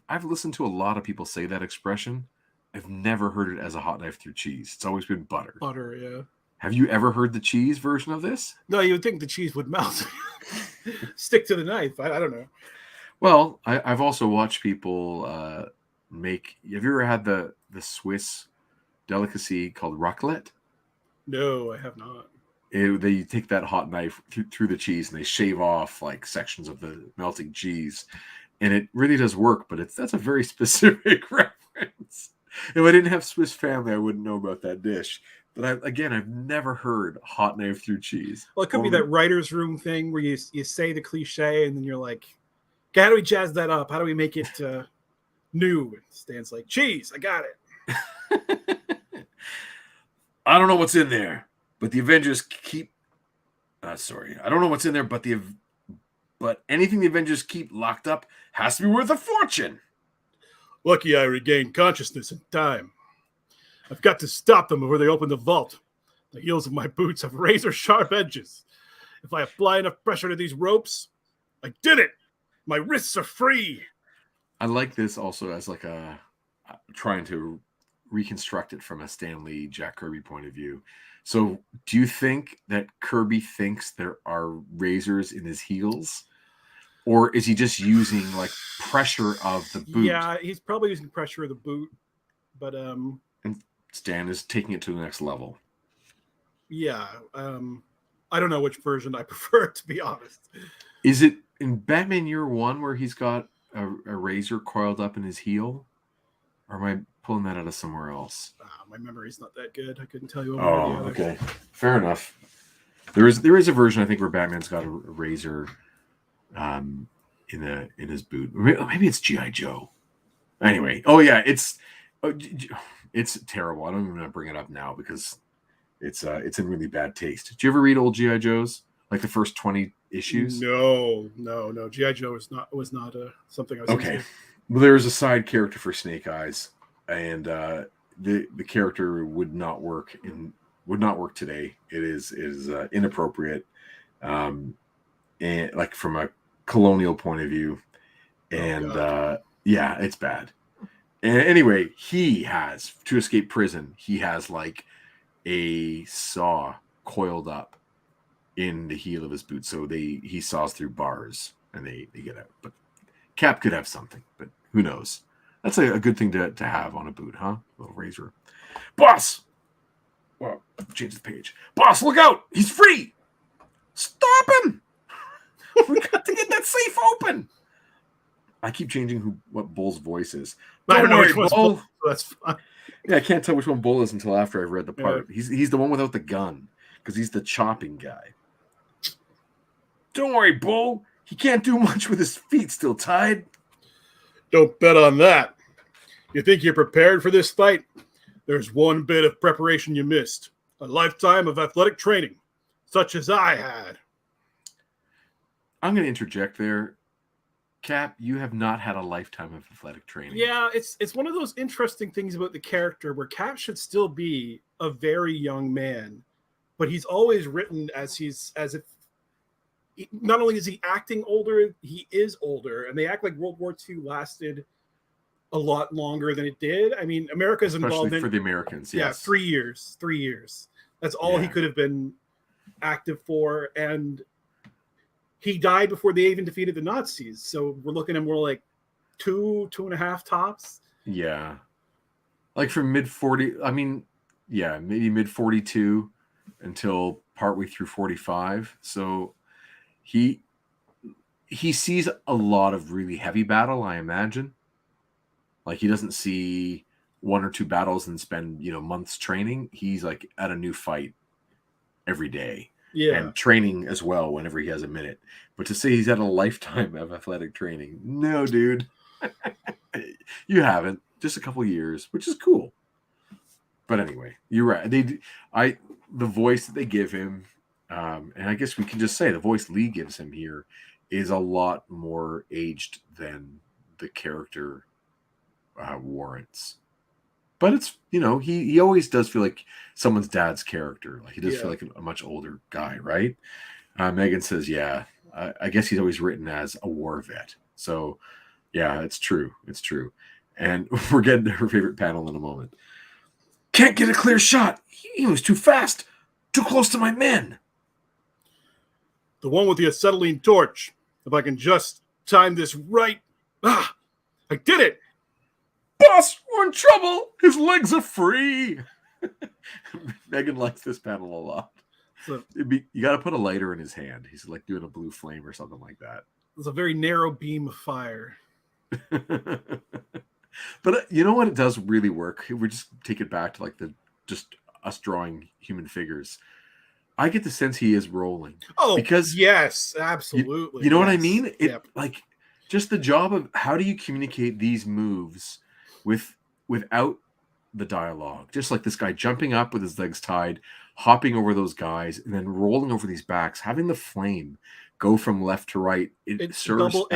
I've listened to a lot of people say that expression. I've never heard it as a hot knife through cheese. It's always been butter. Butter, yeah. Have you ever heard the cheese version of this? No, you would think the cheese would melt. Stick to the knife. I don't know. Well, I've also watched people make... Have you ever had the Swiss delicacy called raclette? No, I have not. They take that hot knife through the cheese and they shave off like sections of the melting cheese. And it really does work, but that's a very specific reference. If I didn't have Swiss family, I wouldn't know about that dish. But I've never heard hot knife through cheese. Well, it could be that writer's room thing where you say the cliche and then you're like, okay, how do we jazz that up? How do we make it new? And Stan's like, cheese, I got it. I don't know what's in there, but the Avengers keep... I don't know what's in there, but anything the Avengers keep locked up has to be worth a fortune. Lucky I regained consciousness in time. I've got to stop them before they open the vault. The heels of my boots have razor-sharp edges. If I apply enough pressure to these ropes, I did it! My wrists are free! I like this also as like trying to reconstruct it from a Stan Lee, Jack Kirby point of view. So do you think that Kirby thinks there are razors in his heels? Or is he just using like pressure of the boot? Yeah, he's probably using pressure of the boot. But and Stan is taking it to the next level. Yeah. I don't know which version I prefer, to be honest. Is it in Batman Year One where he's got a razor coiled up in his heel? Or am I pulling that out of somewhere else? My memory's not that good. I couldn't tell you. Okay. Fair enough. There is a version, I think, where Batman's got a razor in his boot. Maybe it's G.I. Joe. Anyway. Oh, yeah. It's terrible. I don't even want to bring it up now because it's in really bad taste. Did you ever read old G.I. Joes? Like the first 20 issues? No. G.I. Joe was not something I was okay. into. Well, there was a side character for Snake Eyes, and the character would not work today. It is inappropriate, and like from a colonial point of view, and yeah, it's bad. And anyway, he has to escape prison. He has like a saw coiled up in the heel of his boot, so he saws through bars and they get out. But Cap could have something, but who knows? That's a good thing to have on a boot, huh? A little razor. Boss! Well, change the page. Boss, look out! He's free! Stop him! We got to get that safe open! I keep changing what Bull's voice is. Don't worry, Bull. So that's fine. Yeah, I can't tell which one Bull is until after I've read the part. Yeah. He's the one without the gun, because he's the chopping guy. Don't worry, Bull. He can't do much with his feet still tied. Don't bet on that. You think you're prepared for this fight? There's one bit of preparation you missed. A lifetime of athletic training, such as I had. I'm going to interject there. Cap, you have not had a lifetime of athletic training. Yeah, it's one of those interesting things about the character where Cap should still be a very young man, but he's always written as if not only is he acting older, he is older, and they act like World War II lasted a lot longer than it did. I mean, America's involved especially for the Americans. Yes. Yeah, 3 years. 3 years. That's all he could have been active for, and he died before they even defeated the Nazis. So we're looking at more like 2.5 tops. Yeah. Like from mid-40, I mean, yeah, maybe mid-42 until partway through 45. So he sees a lot of really heavy battle, I imagine. Like he doesn't see 1 or 2 battles and spend, months training. He's like at a new fight every day. Yeah. and training as well whenever he has a minute. But to say he's had a lifetime of athletic training, no, dude, you haven't. Just a couple years, which is cool. But anyway, you're right. The voice that they give him, and I guess we can just say the voice Lee gives him here is a lot more aged than the character warrants. But it's, he always does feel like someone's dad's character. Like he does feel like a much older guy, right? Megan says, yeah, I guess he's always written as a war vet. So yeah, it's true. It's true. And we're getting to her favorite panel in a moment. Can't get a clear shot. He was too fast. Too close to my men. The one with the acetylene torch. If I can just time this right. Ah, I did it. Boss, we're in trouble. His legs are free. Megan likes this panel a lot. So, you got to put a lighter in his hand. He's like doing a blue flame or something like that. It's a very narrow beam of fire. But you know what? It does really work. We just take it back to like just us drawing human figures. I get the sense he is rolling. Oh, because yes, absolutely. You know what I mean? Like just the job of how do you communicate these moves without the dialogue? Just like this guy jumping up with his legs tied, hopping over those guys, and then rolling over these backs, having the flame go from left to right. It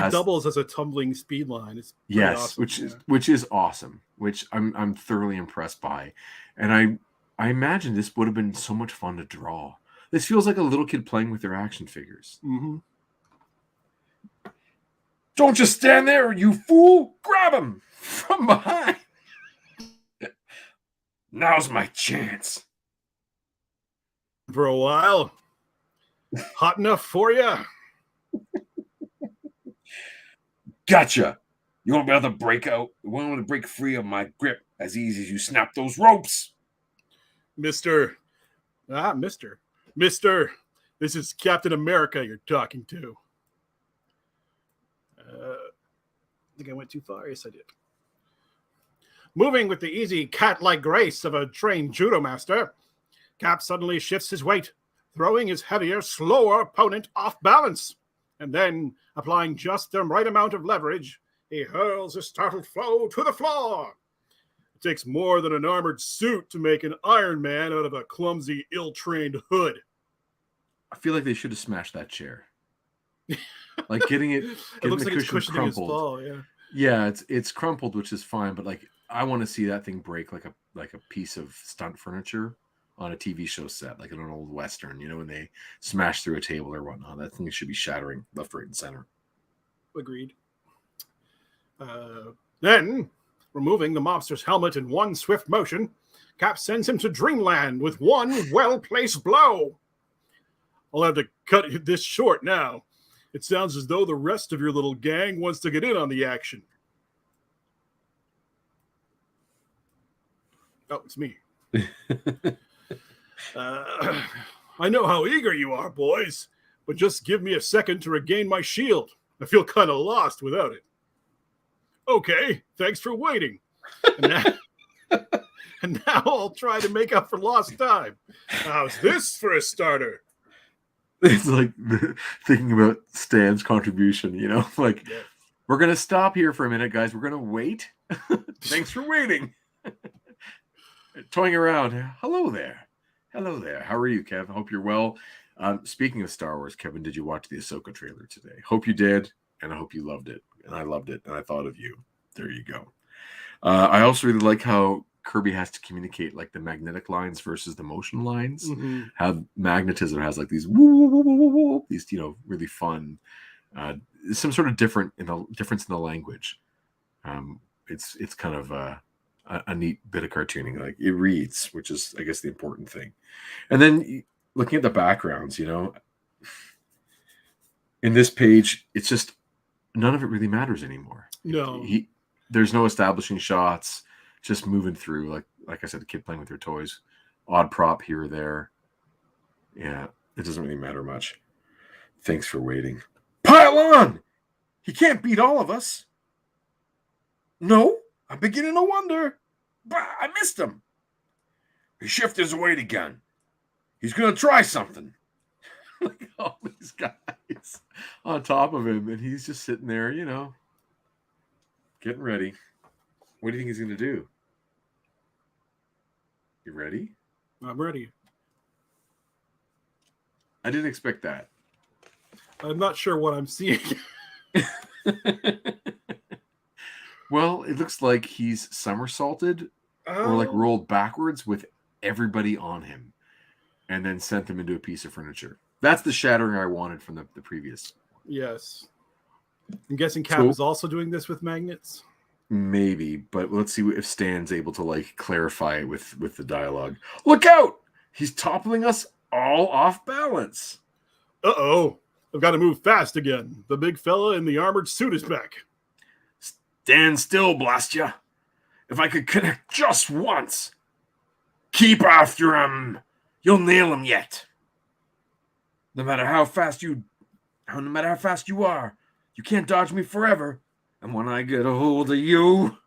doubles as a tumbling speed line. It's awesome, which is awesome, which I'm thoroughly impressed by. And I imagine this would have been so much fun to draw. This feels like a little kid playing with their action figures. Mm-hmm. Don't just stand there, you fool! Grab him from behind. Now's my chance. For a while. Hot enough for you? Gotcha. You won't be able to break out. You won't be able to break free of my grip as easy as you snap those ropes. Mister, this is Captain America you're talking to. I think I went too far. Yes, I did. Moving with the easy cat-like grace of a trained judo master, Cap suddenly shifts his weight, throwing his heavier, slower opponent off balance. And then, applying just the right amount of leverage, he hurls his startled foe to the floor. It takes more than an armored suit to make an Iron Man out of a clumsy, ill-trained hood. I feel like they should have smashed that chair. Like getting it looks like it's cushioning his fall, yeah, it's crumpled, which is fine, but like I want to see that thing break like a piece of stunt furniture on a TV show set, like in an old Western, when they smash through a table or whatnot. That thing should be shattering left, right, and center. Agreed. Then, removing the mobster's helmet in one swift motion, Cap sends him to dreamland with one well-placed blow. I'll have to cut this short now. It sounds as though the rest of your little gang wants to get in on the action. Oh, it's me. I know how eager you are, boys, but just give me a second to regain my shield. I feel kind of lost without it. Okay, thanks for waiting. And now I'll try to make up for lost time. How's this for a starter? It's like thinking about Stan's contribution, like, we're going to stop here for a minute, guys. We're going to wait. Thanks for waiting. Toying around. Hello there. How are you, Kev? I hope you're well. Speaking of Star Wars, Kevin, did you watch the Ahsoka trailer today? Hope you did, and I hope you loved it. And I loved it, and I thought of you. There you go. I also really like how Kirby has to communicate like the magnetic lines versus the motion lines. Mm-hmm. How magnetism has like these woo, woo, woo, woo, woo, these really fun some sort of difference in the language. It's kind of a neat bit of cartooning. Like it reads, which is I guess the important thing. And then looking at the backgrounds, in this page, it's just none of it really matters anymore. No, there's no establishing shots. Just moving through, like I said, the kid playing with their toys, odd prop here or there. Yeah, it doesn't really matter much. Thanks for waiting. Pile on! He can't beat all of us. No, I'm beginning to wonder. Bah, I missed him. He shifted his weight again. He's going to try something. like all these guys on top of him, and he's just sitting there, getting ready. What do you think he's going to do? You ready? I'm ready. I didn't expect that. I'm not sure what I'm seeing. Well, it looks like he's somersaulted or like rolled backwards with everybody on him and then sent them into a piece of furniture. That's the shattering I wanted from the previous. Yes. I'm guessing Cap is also doing this with magnets. Maybe, but let's see if Stan's able to like clarify it with the dialogue. Look out! He's toppling us all off balance. Uh-oh. I've got to move fast again. The big fella in the armored suit is back. Stand still, blast ya. If I could connect just once. Keep after him. You'll nail him yet. No matter how fast you are, you can't dodge me forever. And when I get a hold of you...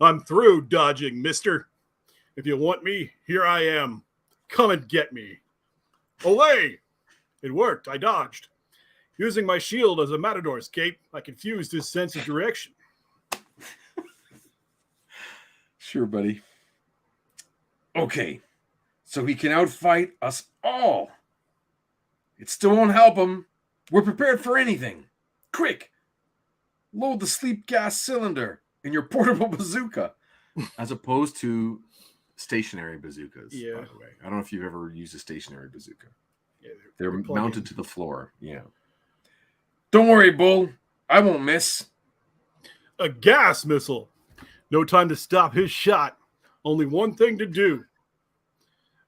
I'm through dodging, mister. If you want me, here I am. Come and get me. Olay! It worked. I dodged. Using my shield as a matador's cape, I confused his sense of direction. Sure, buddy. Okay, so he can outfight us all. It still won't help him. We're prepared for anything. Quick, load the sleep gas cylinder in your portable bazooka, as opposed to stationary bazookas. Yeah. By the way, I don't know if you've ever used a stationary bazooka. Yeah, they're mounted to the floor. Yeah. Don't worry, Bull. I won't miss. A gas missile. No time to stop his shot. Only one thing to do.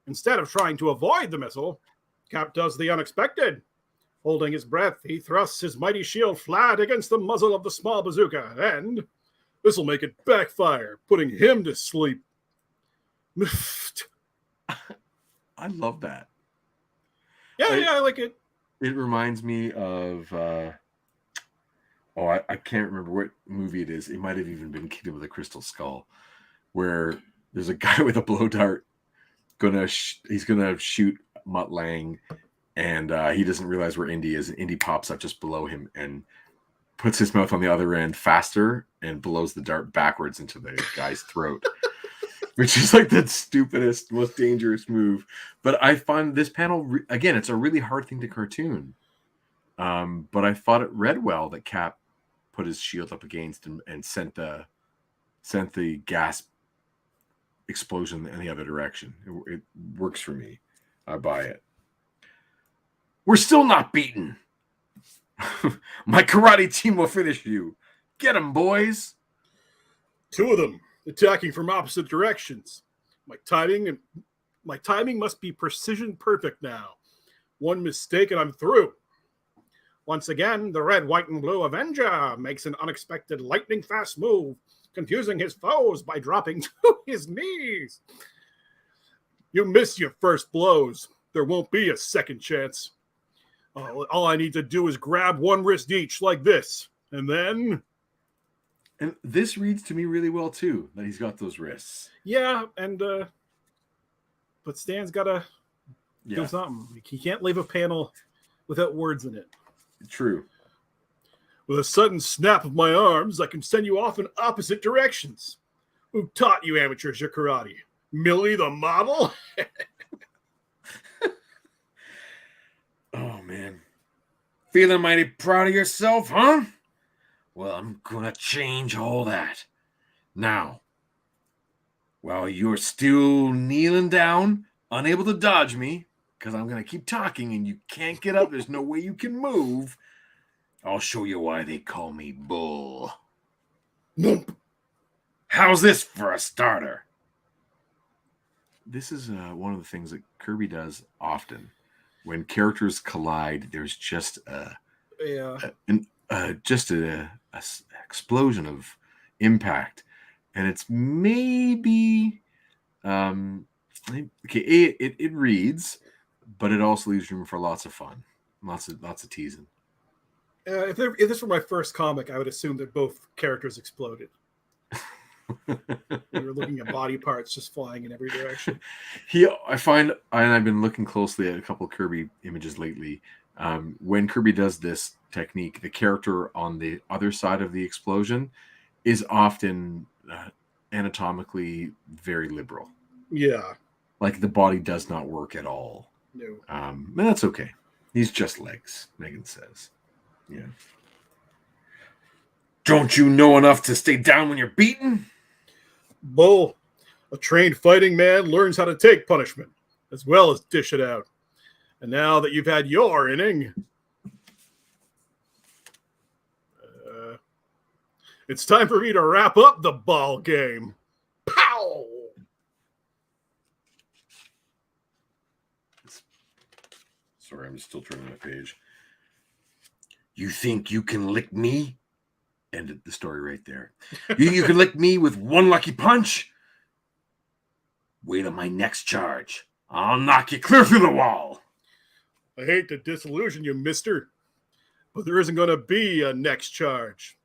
Instead of trying to avoid the missile, Cap does the unexpected. Holding his breath, he thrusts his mighty shield flat against the muzzle of the small bazooka, and this will make it backfire, putting him to sleep. I love that. Yeah, I like it. It reminds me of... I can't remember what movie it is. It might have even been Kingdom of the Crystal Skull, where there's a guy with a blow dart he's gonna shoot Mutt Lang, and he doesn't realize where Indy is, and Indy pops up just below him and puts his mouth on the other end faster and blows the dart backwards into the guy's throat, which is like the stupidest, most dangerous move. But I find this panel again, it's a really hard thing to cartoon. But I thought it read well that Cap put his shield up against him and sent the gas explosion in the other direction. It works for me. I buy it. We're still not beaten. My karate team will finish you. Get them, boys. Two of them attacking from opposite directions. My timing must be precision perfect now. One mistake and I'm through. Once again, the red, white, and blue Avenger makes an unexpected lightning-fast move, confusing his foes by dropping to his knees. You miss your first blows. There won't be a second chance. All I need to do is grab one wrist each, like this, and then... And this reads to me really well, too, that he's got those wrists. Yeah, and... But Stan's got to do something. He can't leave a panel without words in it. True. With a sudden snap of my arms, I can send you off in opposite directions. Who taught you amateurs your karate? Millie the model? Oh, man. Feeling mighty proud of yourself, huh? Well, I'm gonna change all that. Now, while you're still kneeling down, unable to dodge me, because I'm going to keep talking and you can't get up. There's no way you can move. I'll show you why they call me Bull. Nope. How's this for a starter? This is one of the things that Kirby does often. When characters collide, there's just an explosion of impact. And it's maybe... it reads... but it also leaves room for lots of fun, lots of teasing. If this were my first comic, I would assume that both characters exploded. We were looking at body parts just flying in every direction. I've been looking closely at a couple of Kirby images lately. When Kirby does this technique, the character on the other side of the explosion is often anatomically very liberal. Yeah. Like the body does not work at all. No. But that's okay. He's just legs, Megan says. Yeah. Don't you know enough to stay down when you're beaten? Bull, a trained fighting man learns how to take punishment as well as dish it out. And now that you've had your inning, it's time for me to wrap up the ball game. Pow! Sorry, I'm still turning my page. You think you can lick me? Ended the story right there. You can lick me with one lucky punch? Wait on my next charge. I'll knock you clear through the wall. I hate to disillusion you, mister, but there isn't going to be a next charge.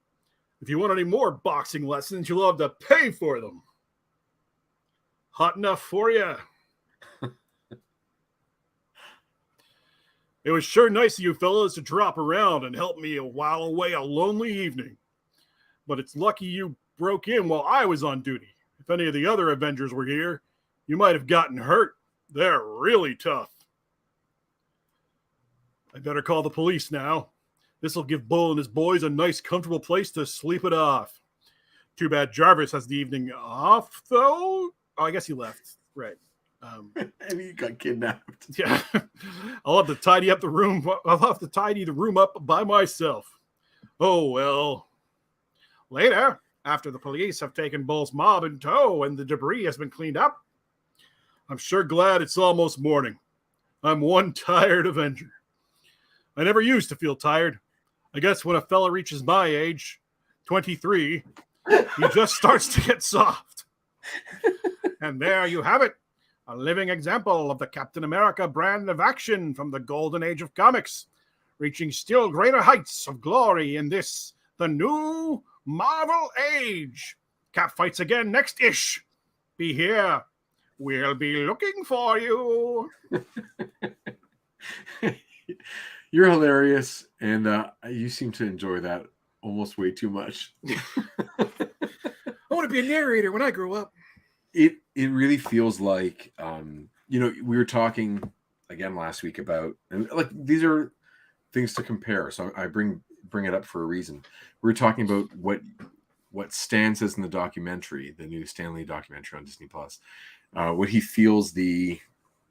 If you want any more boxing lessons, you'll have to pay for them. Hot enough for you? It was sure nice of you fellas to drop around and help me while away a lonely evening. But it's lucky you broke in while I was on duty. If any of the other Avengers were here, you might have gotten hurt. They're really tough. I better call the police now. This will give Bull and his boys a nice, comfortable place to sleep it off. Too bad Jarvis has the evening off, though. Oh, I guess he left. Right. And he got kidnapped. Yeah. I'll have to tidy up the room. I'll have to tidy the room up by myself. Oh, well. Later, after the police have taken Bull's mob in tow and the debris has been cleaned up, I'm sure glad it's almost morning. I'm one tired Avenger. I never used to feel tired. I guess when a fella reaches my age, 23, he just starts to get soft. And there you have it. A living example of the Captain America brand of action from the golden age of comics, reaching still greater heights of glory in this, the new Marvel age. Cap fights again next-ish. Be here. We'll be looking for you. You're hilarious, and you seem to enjoy that almost way too much. I want to be a narrator when I grow up. It really feels like, we were talking again last week about, and like these are things to compare. So I bring it up for a reason. We were talking about what Stan says in the documentary, the new Stan Lee documentary on Disney Plus, what he feels the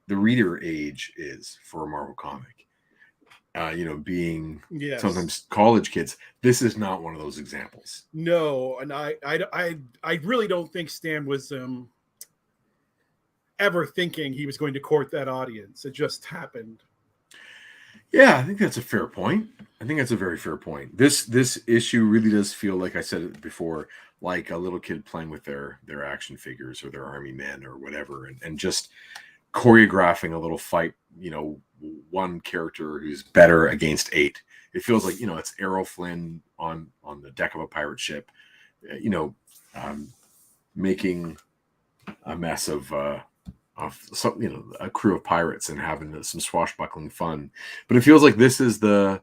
reader age is for a Marvel comic. Being sometimes college kids. This is not one of those examples. No, and I really don't think Stan was ever thinking he was going to court that audience. It just happened. Yeah, I think that's a fair point. I think that's a very fair point. This issue really does feel, like I said it before, like a little kid playing with their action figures or their army men or whatever, and just choreographing a little fight, one character who's better against 8. It feels like, it's Errol Flynn on the deck of a pirate ship, making a mess of some, a crew of pirates and having some swashbuckling fun. But it feels like this is the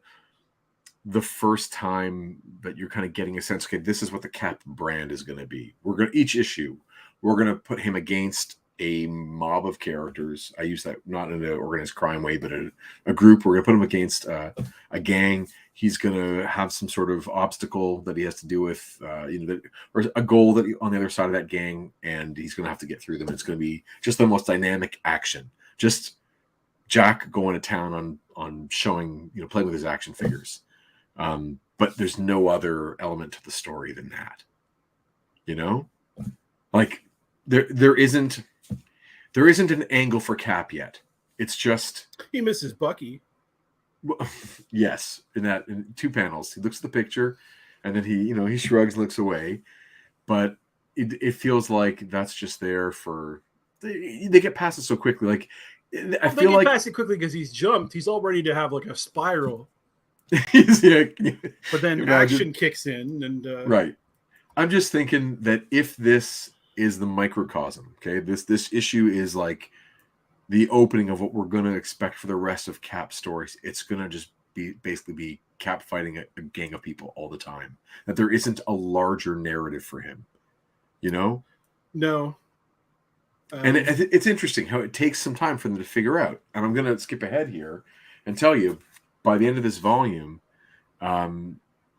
first time that you're kind of getting a sense, okay, this is what the Cap brand is going to be. Each issue, we're going to put him against a mob of characters. I use that not in an organized crime way, but a group. We're going to put him against a gang. He's going to have some sort of obstacle that he has to do with, or a goal that on the other side of that gang, and he's going to have to get through them. It's going to be just the most dynamic action. Just Jack going to town on showing, playing with his action figures. But there's no other element to the story than that. Like there isn't an angle for Cap yet. It's just he misses Bucky. Yes, in 2 panels, he looks at the picture, and then he shrugs and looks away. But it feels like that's just there for they get past it so quickly. Like I feel like past it quickly because he's jumped. He's all ready to have like a spiral. Yeah, but then action kicks in, and right. I'm just thinking that if this is the microcosm, okay, this issue is like the opening of what we're going to expect for the rest of Cap stories. It's going to just basically be Cap fighting a gang of people all the time. That there isn't a larger narrative for him, you know? No. And it's interesting how it takes some time for them to figure out. And I'm going to skip ahead here and tell you, by the end of this volume,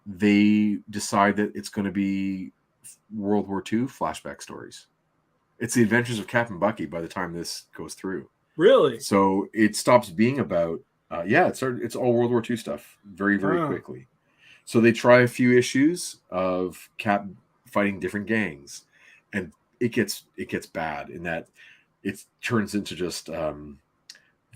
they decide that it's going to be World War II flashback stories. It's the adventures of Cap and Bucky by the time this goes through. Really? So it stops being about, it's all World War II stuff very, very quickly. So they try a few issues of Cap fighting different gangs, and it gets bad in that it turns into just all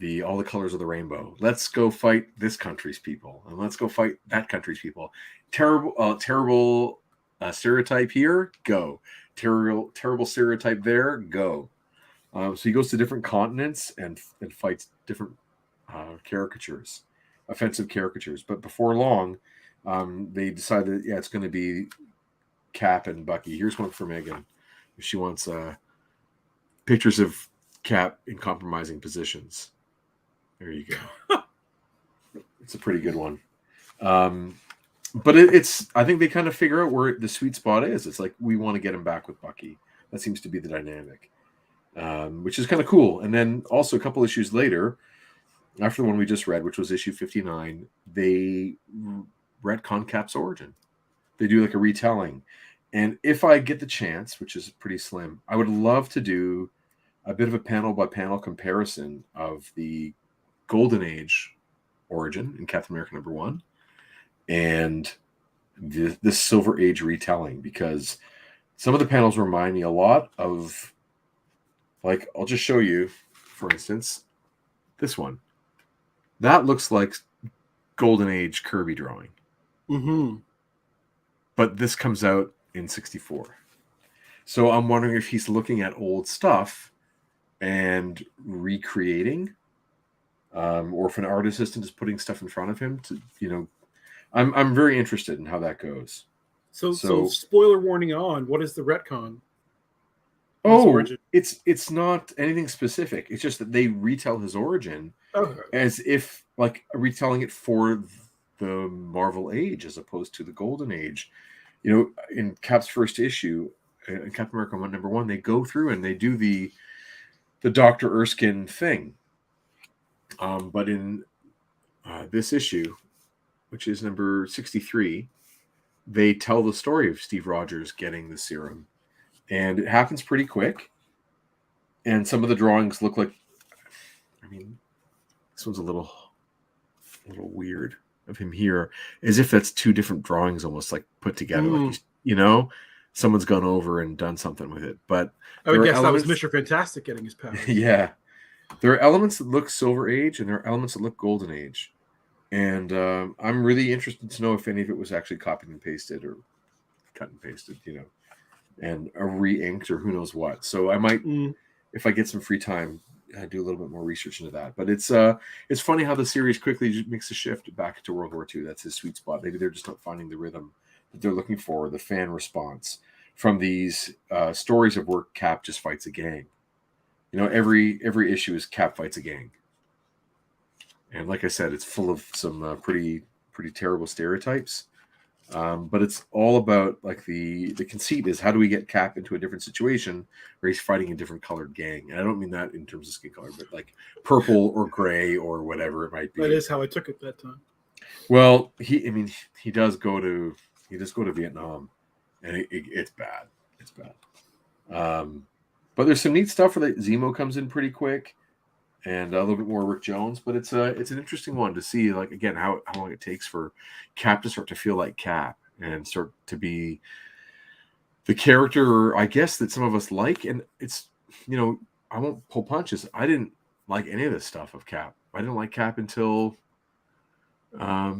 the colors of the rainbow. Let's go fight this country's people, and let's go fight that country's people. Terrible stereotype here, go. Terrible stereotype there, go. So he goes to different continents and fights different caricatures, offensive caricatures. But before long, they decide that it's going to be Cap and Bucky. Here's one for Megan. She wants pictures of Cap in compromising positions. There you go. It's a pretty good one. But it's I think they kind of figure out where the sweet spot is. It's like we want to get him back with Bucky. That seems to be the dynamic, which is kind of cool. And then also a couple issues later, after the one we just read, which was issue 59, they retcon Cap's origin. They do like a retelling. And if I get the chance, which is pretty slim, I would love to do a bit of a panel-by-panel comparison of the Golden Age origin in Captain America #1 and this Silver Age retelling, because some of the panels remind me a lot of, like, I'll just show you, for instance, this one. That looks like Golden Age Kirby drawing. Mm-hmm. But this comes out in 64. So I'm wondering if he's looking at old stuff and recreating, or if an art assistant is putting stuff in front of him to, I'm very interested in how that goes. So spoiler warning on, what is the retcon? It's not anything specific. It's just that they retell his origin as if like retelling it for the Marvel Age as opposed to the Golden Age. In Cap's first issue, Captain America #1, they go through and they do the Dr. Erskine thing. But in this issue, which is number 63, they tell the story of Steve Rogers getting the serum. And it happens pretty quick. And some of the drawings look like, this one's a little weird of him here, as if that's two different drawings almost like put together. Like, someone's gone over and done something with it. But I would guess that was Mr. Fantastic getting his power. Yeah. There are elements that look Silver Age and there are elements that look Golden Age. And I'm really interested to know if any of it was actually copied and pasted or cut and pasted, and re-inked or who knows what. So I might, if I get some free time, do a little bit more research into that. But it's funny how the series quickly makes a shift back to World War II. That's his sweet spot. Maybe they're just not finding the rhythm that they're looking for, the fan response from these stories of where Cap just fights a gang. Every issue is Cap fights a gang. And like I said, it's full of some pretty terrible stereotypes. But it's all about, like, the conceit is, how do we get Cap into a different situation where he's fighting a different colored gang? And I don't mean that in terms of skin color, but like purple or gray or whatever it might be. That is how I took it that time. Well, he does go to Vietnam, and it's bad. It's bad. But there's some neat stuff where Zemo comes in pretty quick, and a little bit more Rick Jones. But it's an interesting one to see, like, again, how long it takes for Cap to start to feel like Cap and start to be the character, I guess, that some of us like. And it's, I won't pull punches. I didn't like any of this stuff of Cap. I didn't like Cap until I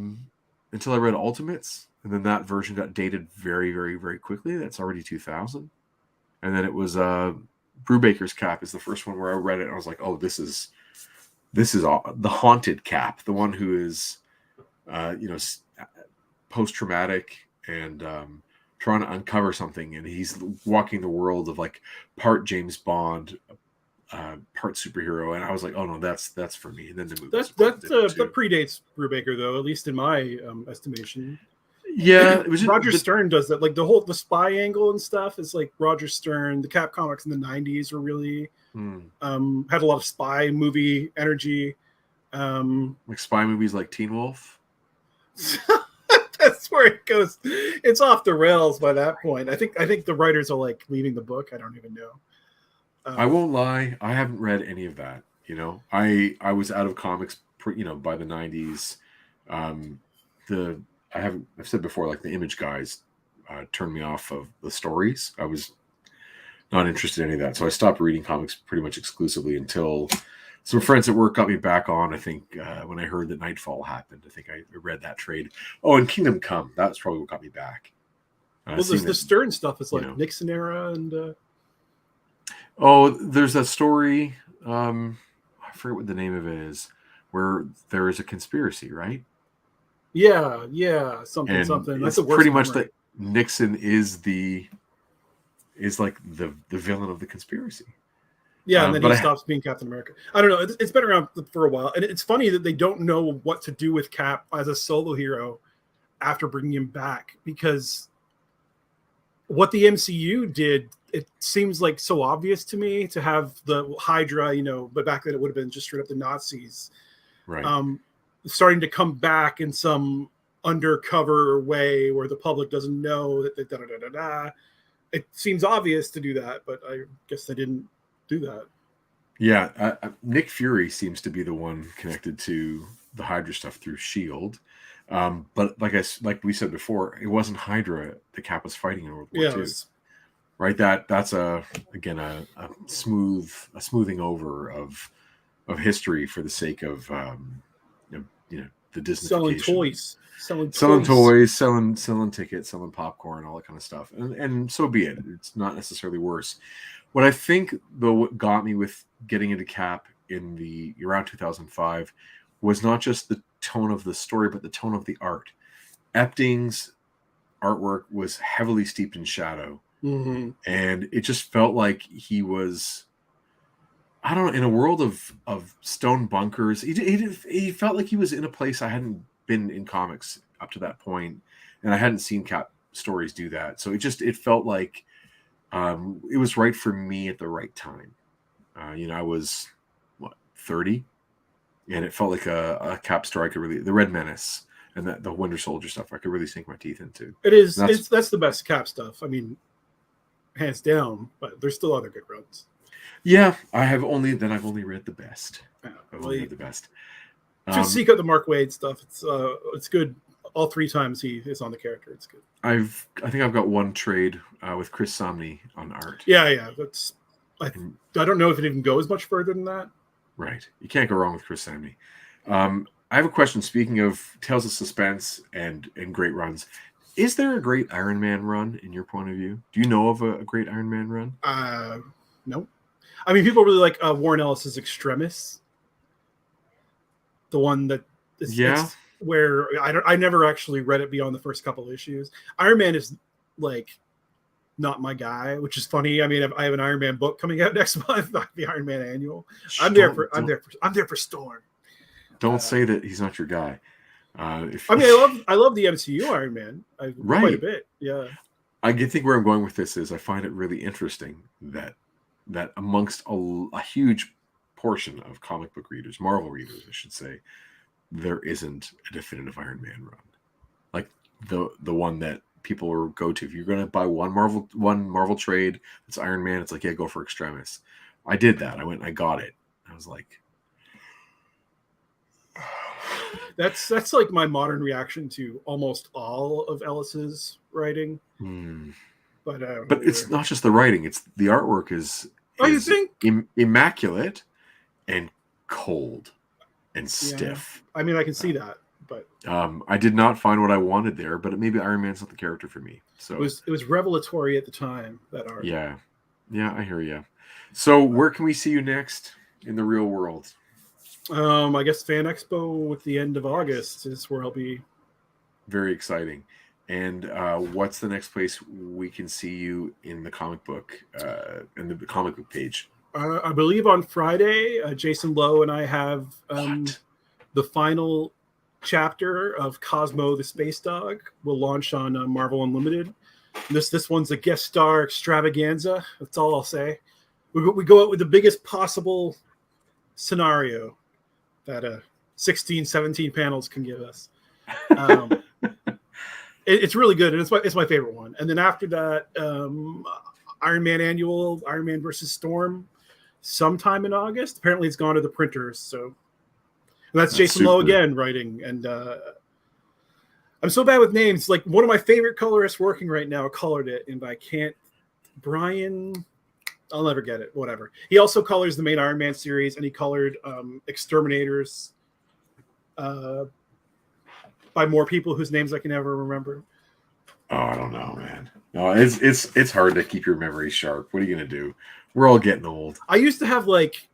read Ultimates, and then that version got dated very, very, very quickly. That's already 2000, and then it was Brubaker's Cap is the first one where I read it and I was like, oh, this is the haunted Cap, the one who is post-traumatic and trying to uncover something, and he's walking the world of like part James Bond, part superhero, and I was like, oh no, that's for me. And then the movie that predates Brubaker, though, at least in my estimation. Yeah, it was just, Roger Stern does that. Like the spy angle and stuff is like Roger Stern. The Cap comics in the '90s were really had a lot of spy movie energy. Like spy movies like Teen Wolf. That's where it goes. It's off the rails by that point. I think the writers are like leaving the book. I don't even know. I won't lie. I haven't read any of that. You know, I was out of comics, by the '90s. I've said before, like the Image guys turned me off of the stories. I was not interested in any of that, so I stopped reading comics pretty much exclusively until some friends at work got me back on. I think when I heard that Nightfall happened, I think I read that trade. Oh, and Kingdom Come. That's probably what got me back. Well, the Stern stuff is like Nixon era and. Oh, there's that story. I forget what the name of it is, where there is a conspiracy, right? Yeah, something. That's pretty much that Nixon is like the villain of the conspiracy. Yeah, and then he stops being Captain America. I don't know. It's been around for a while, and it's funny that they don't know what to do with Cap as a solo hero after bringing him back, because what the MCU did, it seems like so obvious to me to have the Hydra, but back then it would have been just straight up the Nazis, right? Starting to come back in some undercover way where the public doesn't know that it seems obvious to do that, but I guess they didn't do that. Yeah, Nick Fury seems to be the one connected to the Hydra stuff through S.H.I.E.L.D. But like we said before, it wasn't Hydra the Cap was fighting in World War II. Right? That's a smoothing over of history for the sake of the Disneyfication. Selling toys, selling tickets, selling popcorn, all that kind of stuff. And so be it. It's not necessarily worse. What I think, though, what got me with getting into Cap in the around 2005 was not just the tone of the story, but the tone of the art. Epting's artwork was heavily steeped in shadow. Mm-hmm. And it just felt like he was, I don't know, in a world of stone bunkers. He felt like he was in a place I hadn't been in comics up to that point, and I hadn't seen Cap stories do that. So it felt like it was right for me at the right time. I was 30, and it felt like a Cap story I could really, the Red Menace and the Winter Soldier stuff I could really sink my teeth into. It is. That's the best Cap stuff. I mean, hands down, but there's still other good runs. Yeah, I've only read the best. I've only read the best. Just seek out the Mark Waid stuff. It's good. All three times he is on the character, it's good. I think I've got one trade with Chris Samnee on art. Yeah. I don't know if it even goes much further than that. Right, you can't go wrong with Chris Samnee. I have a question. Speaking of Tales of Suspense and great runs, is there a great Iron Man run in your point of view? Do you know of a great Iron Man run? No. I mean, people really like Warren Ellis's Extremis. The one that is where I never actually read it beyond the first couple issues. Iron Man is like not my guy, which is funny. I mean, I have an Iron Man book coming out next month, the Iron Man annual. I'm there for Storm. Don't say that he's not your guy. I love the MCU Iron Man quite a bit. Yeah, I think where I'm going with this is I find it really interesting that amongst a huge portion of comic book readers, Marvel readers, I should say, there isn't a definitive Iron Man run, like the one that people will go to. If you're going to buy one Marvel trade, it's Iron Man. It's like, yeah, go for Extremis. I did that. I went and I got it. I was like, that's like my modern reaction to almost all of Ellis's writing. But it's not just the writing; it's the artwork is you think immaculate and cold and stiff. I mean, I can see that, but I did not find what I wanted there. But maybe Iron Man's not the character for me. So it was revelatory at the time, that art. Yeah, I hear you. So where can we see you next in the real world? I guess Fan Expo at the end of August is where I'll be. Very exciting. And what's the next place we can see you in the comic book, in the comic book page? I believe on Friday, Jason Lowe and I have the final chapter of Cosmo the Space Dog will launch on Marvel Unlimited. This one's a guest star extravaganza. That's all I'll say. We go out with the biggest possible scenario that 16, 17 panels can give us. It's really good, and it's my favorite one. And then after that, Iron Man Annual, Iron Man versus Storm, sometime in August. Apparently, it's gone to the printers. So, and that's Jason Lowe again writing. And I'm so bad with names. Like one of my favorite colorists working right now colored it, and I can't. Brian, I'll never get it. Whatever. He also colors the main Iron Man series, and he colored Exterminators by more people whose names I can never remember. Oh, I don't know, man. No, it's hard to keep your memory sharp. What are you gonna do? We're all getting old. I used to have like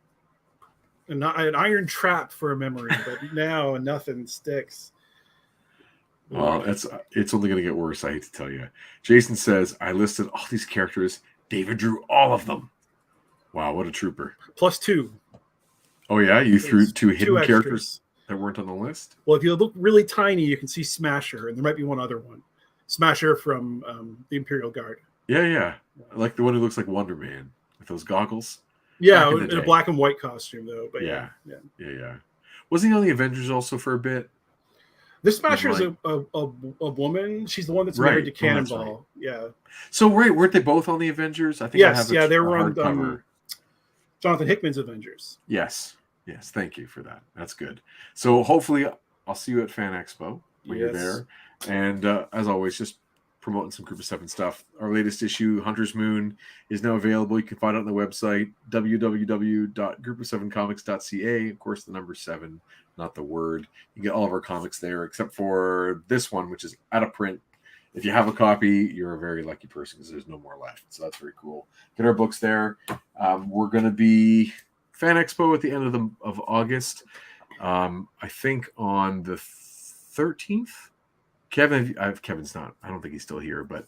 an iron trap for a memory, but now nothing sticks. Well, it's only gonna get worse. I hate to tell you. Jason says I listed all these characters. David drew all of them. Wow, what a trooper! +2. Oh yeah, you threw two hidden extras. Characters that weren't on the list. Well, if you look really tiny, you can see Smasher, and there might be one other one. Smasher from the Imperial Guard. Yeah. Like the one who looks like Wonder Man with those goggles. Yeah, in a black and white costume, though. But yeah. Wasn't he on the Avengers also for a bit? This Smasher is a woman. She's the one that's married to Cannonball. Right. Yeah. So, weren't they both on the Avengers? I think they were on Jonathan Hickman's Avengers. Yes. Thank you for that. That's good. So, hopefully, I'll see you at Fan Expo when you're there. And as always, just promoting some Group of Seven stuff. Our latest issue, Hunter's Moon, is now available. You can find it on the website, www.group7comics.ca. Of course, the number 7, not the word. You get all of our comics there, except for this one, which is out of print. If you have a copy, you're a very lucky person because there's no more left. So that's very cool. Get our books there. We're going to be Fan Expo at the end of August. I think on the 13th. Kevin's not. I don't think he's still here, but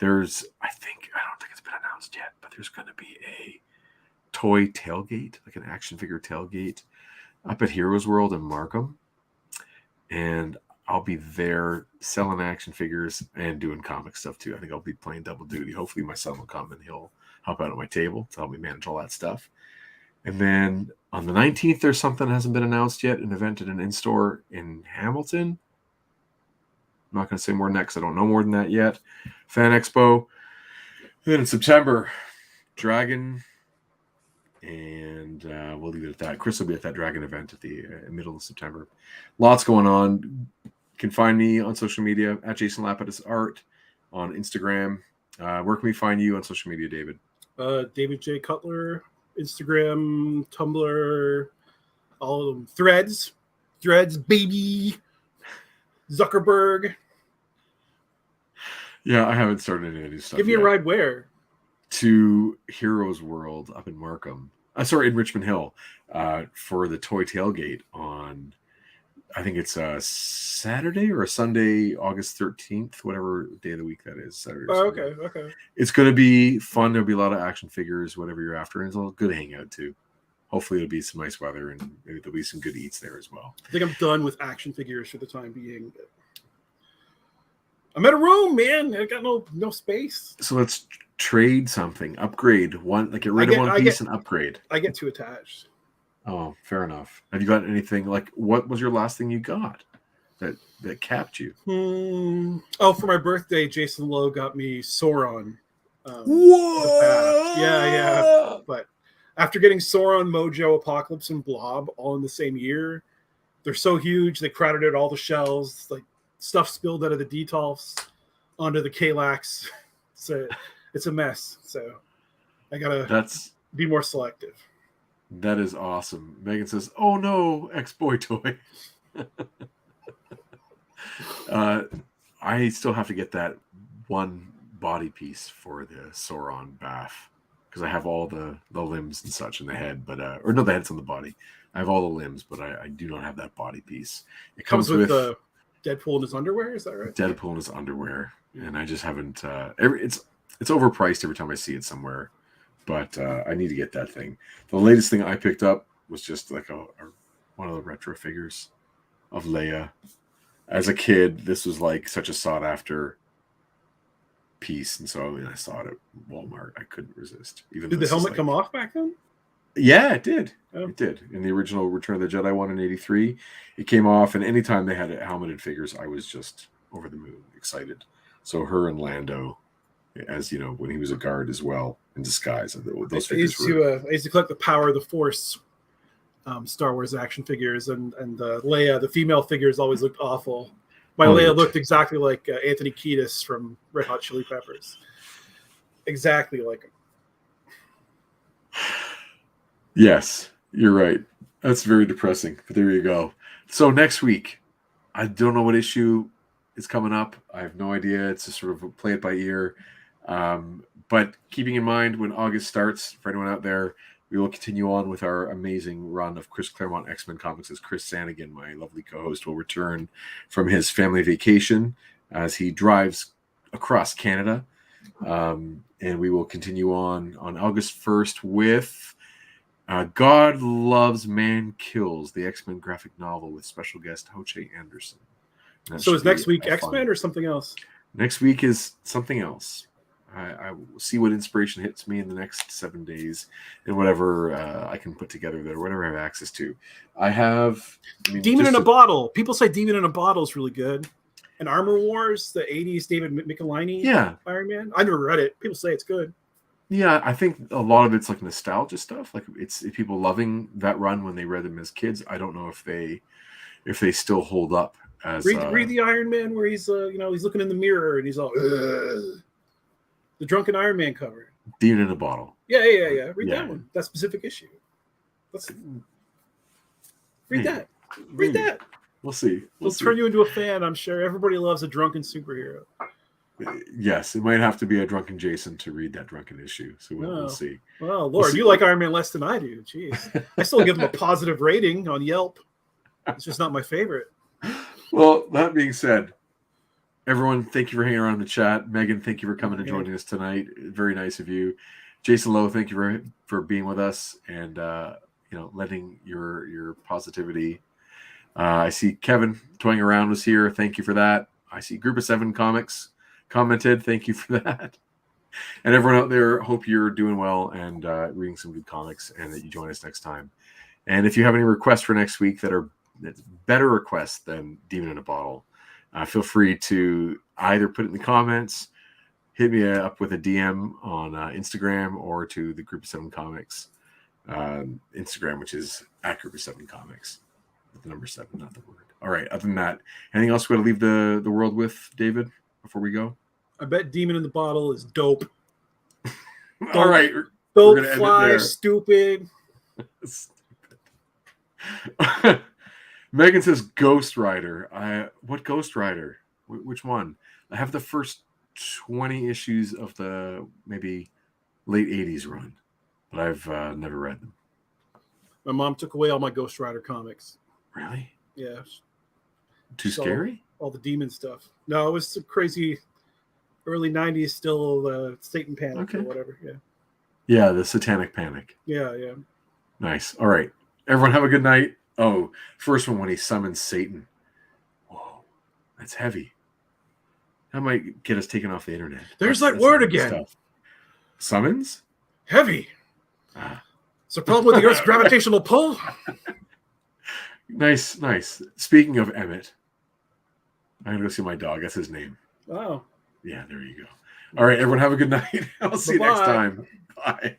I don't think it's been announced yet, but there's going to be a toy tailgate, like an action figure tailgate up at Heroes World in Markham. And I'll be there selling action figures and doing comic stuff too. I think I'll be playing double duty. Hopefully my son will come and he'll help out at my table to help me manage all that stuff. And then on the 19th, there's something that hasn't been announced yet, an event at an in-store in Hamilton. I'm not going to say more than that because I don't know more than that yet. Fan Expo. And then in September, Dragon. And we'll leave it at that. Chris will be at that Dragon event at the middle of September. Lots going on. You can find me on social media at Jason Lapidus Art on Instagram. Where can we find you on social media, David? David J. Cutler, Instagram, Tumblr, all of them. Threads, baby. Zuckerberg. Yeah, I haven't started any of these stuff. Give me a ride where? To Heroes World up in Markham. In Richmond Hill for the toy tailgate on, I think it's a Saturday or a Sunday, August 13th, whatever day of the week that is. Saturday. Okay. It's going to be fun. There'll be a lot of action figures, whatever you're after. And it's a good hangout too. Hopefully it'll be some nice weather and maybe there'll be some good eats there as well. I think I'm done with action figures for the time being. I'm at a room, man. I got no space. So let's trade something. Upgrade one. Like get rid of one piece and upgrade. I get too attached. Oh, fair enough. Have you got anything like what was your last thing you got that capped you? Oh, for my birthday, Jason Lowe got me Sauron. Whoa! Yeah. But after getting Sauron, Mojo, Apocalypse, and Blob all in the same year, they're so huge they crowded out all the shelves. Like stuff spilled out of the Detolfs onto the Kalax. So it's a mess. So I gotta be more selective. That is awesome. Megan says, "Oh no, ex-boy toy." I still have to get that one body piece for the Sauron bath because I have all the limbs and such in the head, but or no, the head's on the body. I have all the limbs, but I do not have that body piece. It comes with Deadpool in his underwear. Is that right? Deadpool in his underwear, and I just haven't. It's overpriced every time I see it somewhere, but I need to get that thing. The latest thing I picked up was just like one of the retro figures of Leia. As a kid, this was like such a sought after piece, and so when I saw it at Walmart, I couldn't resist. Even Did the helmet come off back then? Yeah, it did. Oh. It did. In the original Return of the Jedi one in '83, it came off, and anytime they had helmeted figures, I was just over the moon, excited. So her and Lando, as you know, when he was a guard as well in disguise, those figures I used to collect the Power of the Force Star Wars action figures, and Leia, the female figures, always looked awful. My Leia looked exactly like Anthony Kiedis from Red Hot Chili Peppers. Exactly like him. Yes, you're right. That's very depressing, but there you go. So next week, I don't know what issue is coming up. I have no idea. It's a sort of play it by ear. But keeping in mind when August starts, for anyone out there, we will continue on with our amazing run of Chris Claremont X-Men comics as Chris Sanigan, my lovely co-host, will return from his family vacation as he drives across Canada. And we will continue on August 1st with God Loves, Man Kills, the X-Men graphic novel with special guest Hoche Anderson. So is next week X-Men or something else? Next week is something else. I will see what inspiration hits me in the next 7 days and whatever I can put together there, whatever I have access to. Demon in a Bottle. People say Demon in a Bottle is really good. And Armor Wars, the 80s David Michelinie Iron Man. I never read it. People say it's good. Yeah, I think a lot of it's like nostalgia stuff. Like it's people loving that run when they read them as kids. I don't know if they still hold up as read the Iron Man where he's he's looking in the mirror and he's all the drunken Iron Man cover. Demon in a Bottle. Yeah. Read that one. That specific issue. Read that. Read that. We'll see. We'll turn you into a fan. I'm sure everybody loves a drunken superhero. Yes, it might have to be a drunken Jason to read that drunken issue. So we'll see. Well, Lord, you like Iron Man less than I do. Jeez. I still give him a positive rating on Yelp. It's just not my favorite. Well, that being said, everyone, thank you for hanging around in the chat. Megan, thank you for coming and joining us tonight. Very nice of you. Jason Lowe, thank you for being with us and lending your positivity. I see Kevin toying around was here. Thank you for that. I see Group of 7 Comics commented. Thank you for that. And everyone out there, hope you're doing well and reading some good comics and that you join us next time. And if you have any requests for next week that's better requests than Demon in a Bottle, feel free to either put it in the comments, hit me up with a DM on Instagram or to the Group of 7 Comics Instagram, which is at Group of 7 Comics. With the number 7, not the word. All right. Other than that, anything else we got to leave the world with, David, before we go? I bet Demon in the Bottle is dope. All right. Dope, fly, stupid. Megan says Ghost Rider. What Ghost Rider? Which one? I have the first 20 issues of the maybe late 80s run, but I've never read them. My mom took away all my Ghost Rider comics. Really? Yeah. Too scary? All the demon stuff. No, it was some crazy early 90s, still Satan Panic or whatever. Yeah. Yeah, the Satanic Panic. Yeah. Nice. All right. Everyone have a good night. Oh, first one when he summons Satan. Whoa, that's heavy. That might get us taken off the internet. There's that word again. Stuff. Summons? Heavy. It's a problem with the Earth's gravitational pull. Nice. Speaking of Emmett, I'm going to go see my dog. That's his name. Wow. Yeah, there you go. All right, everyone have a good night. I'll see you next time. Bye.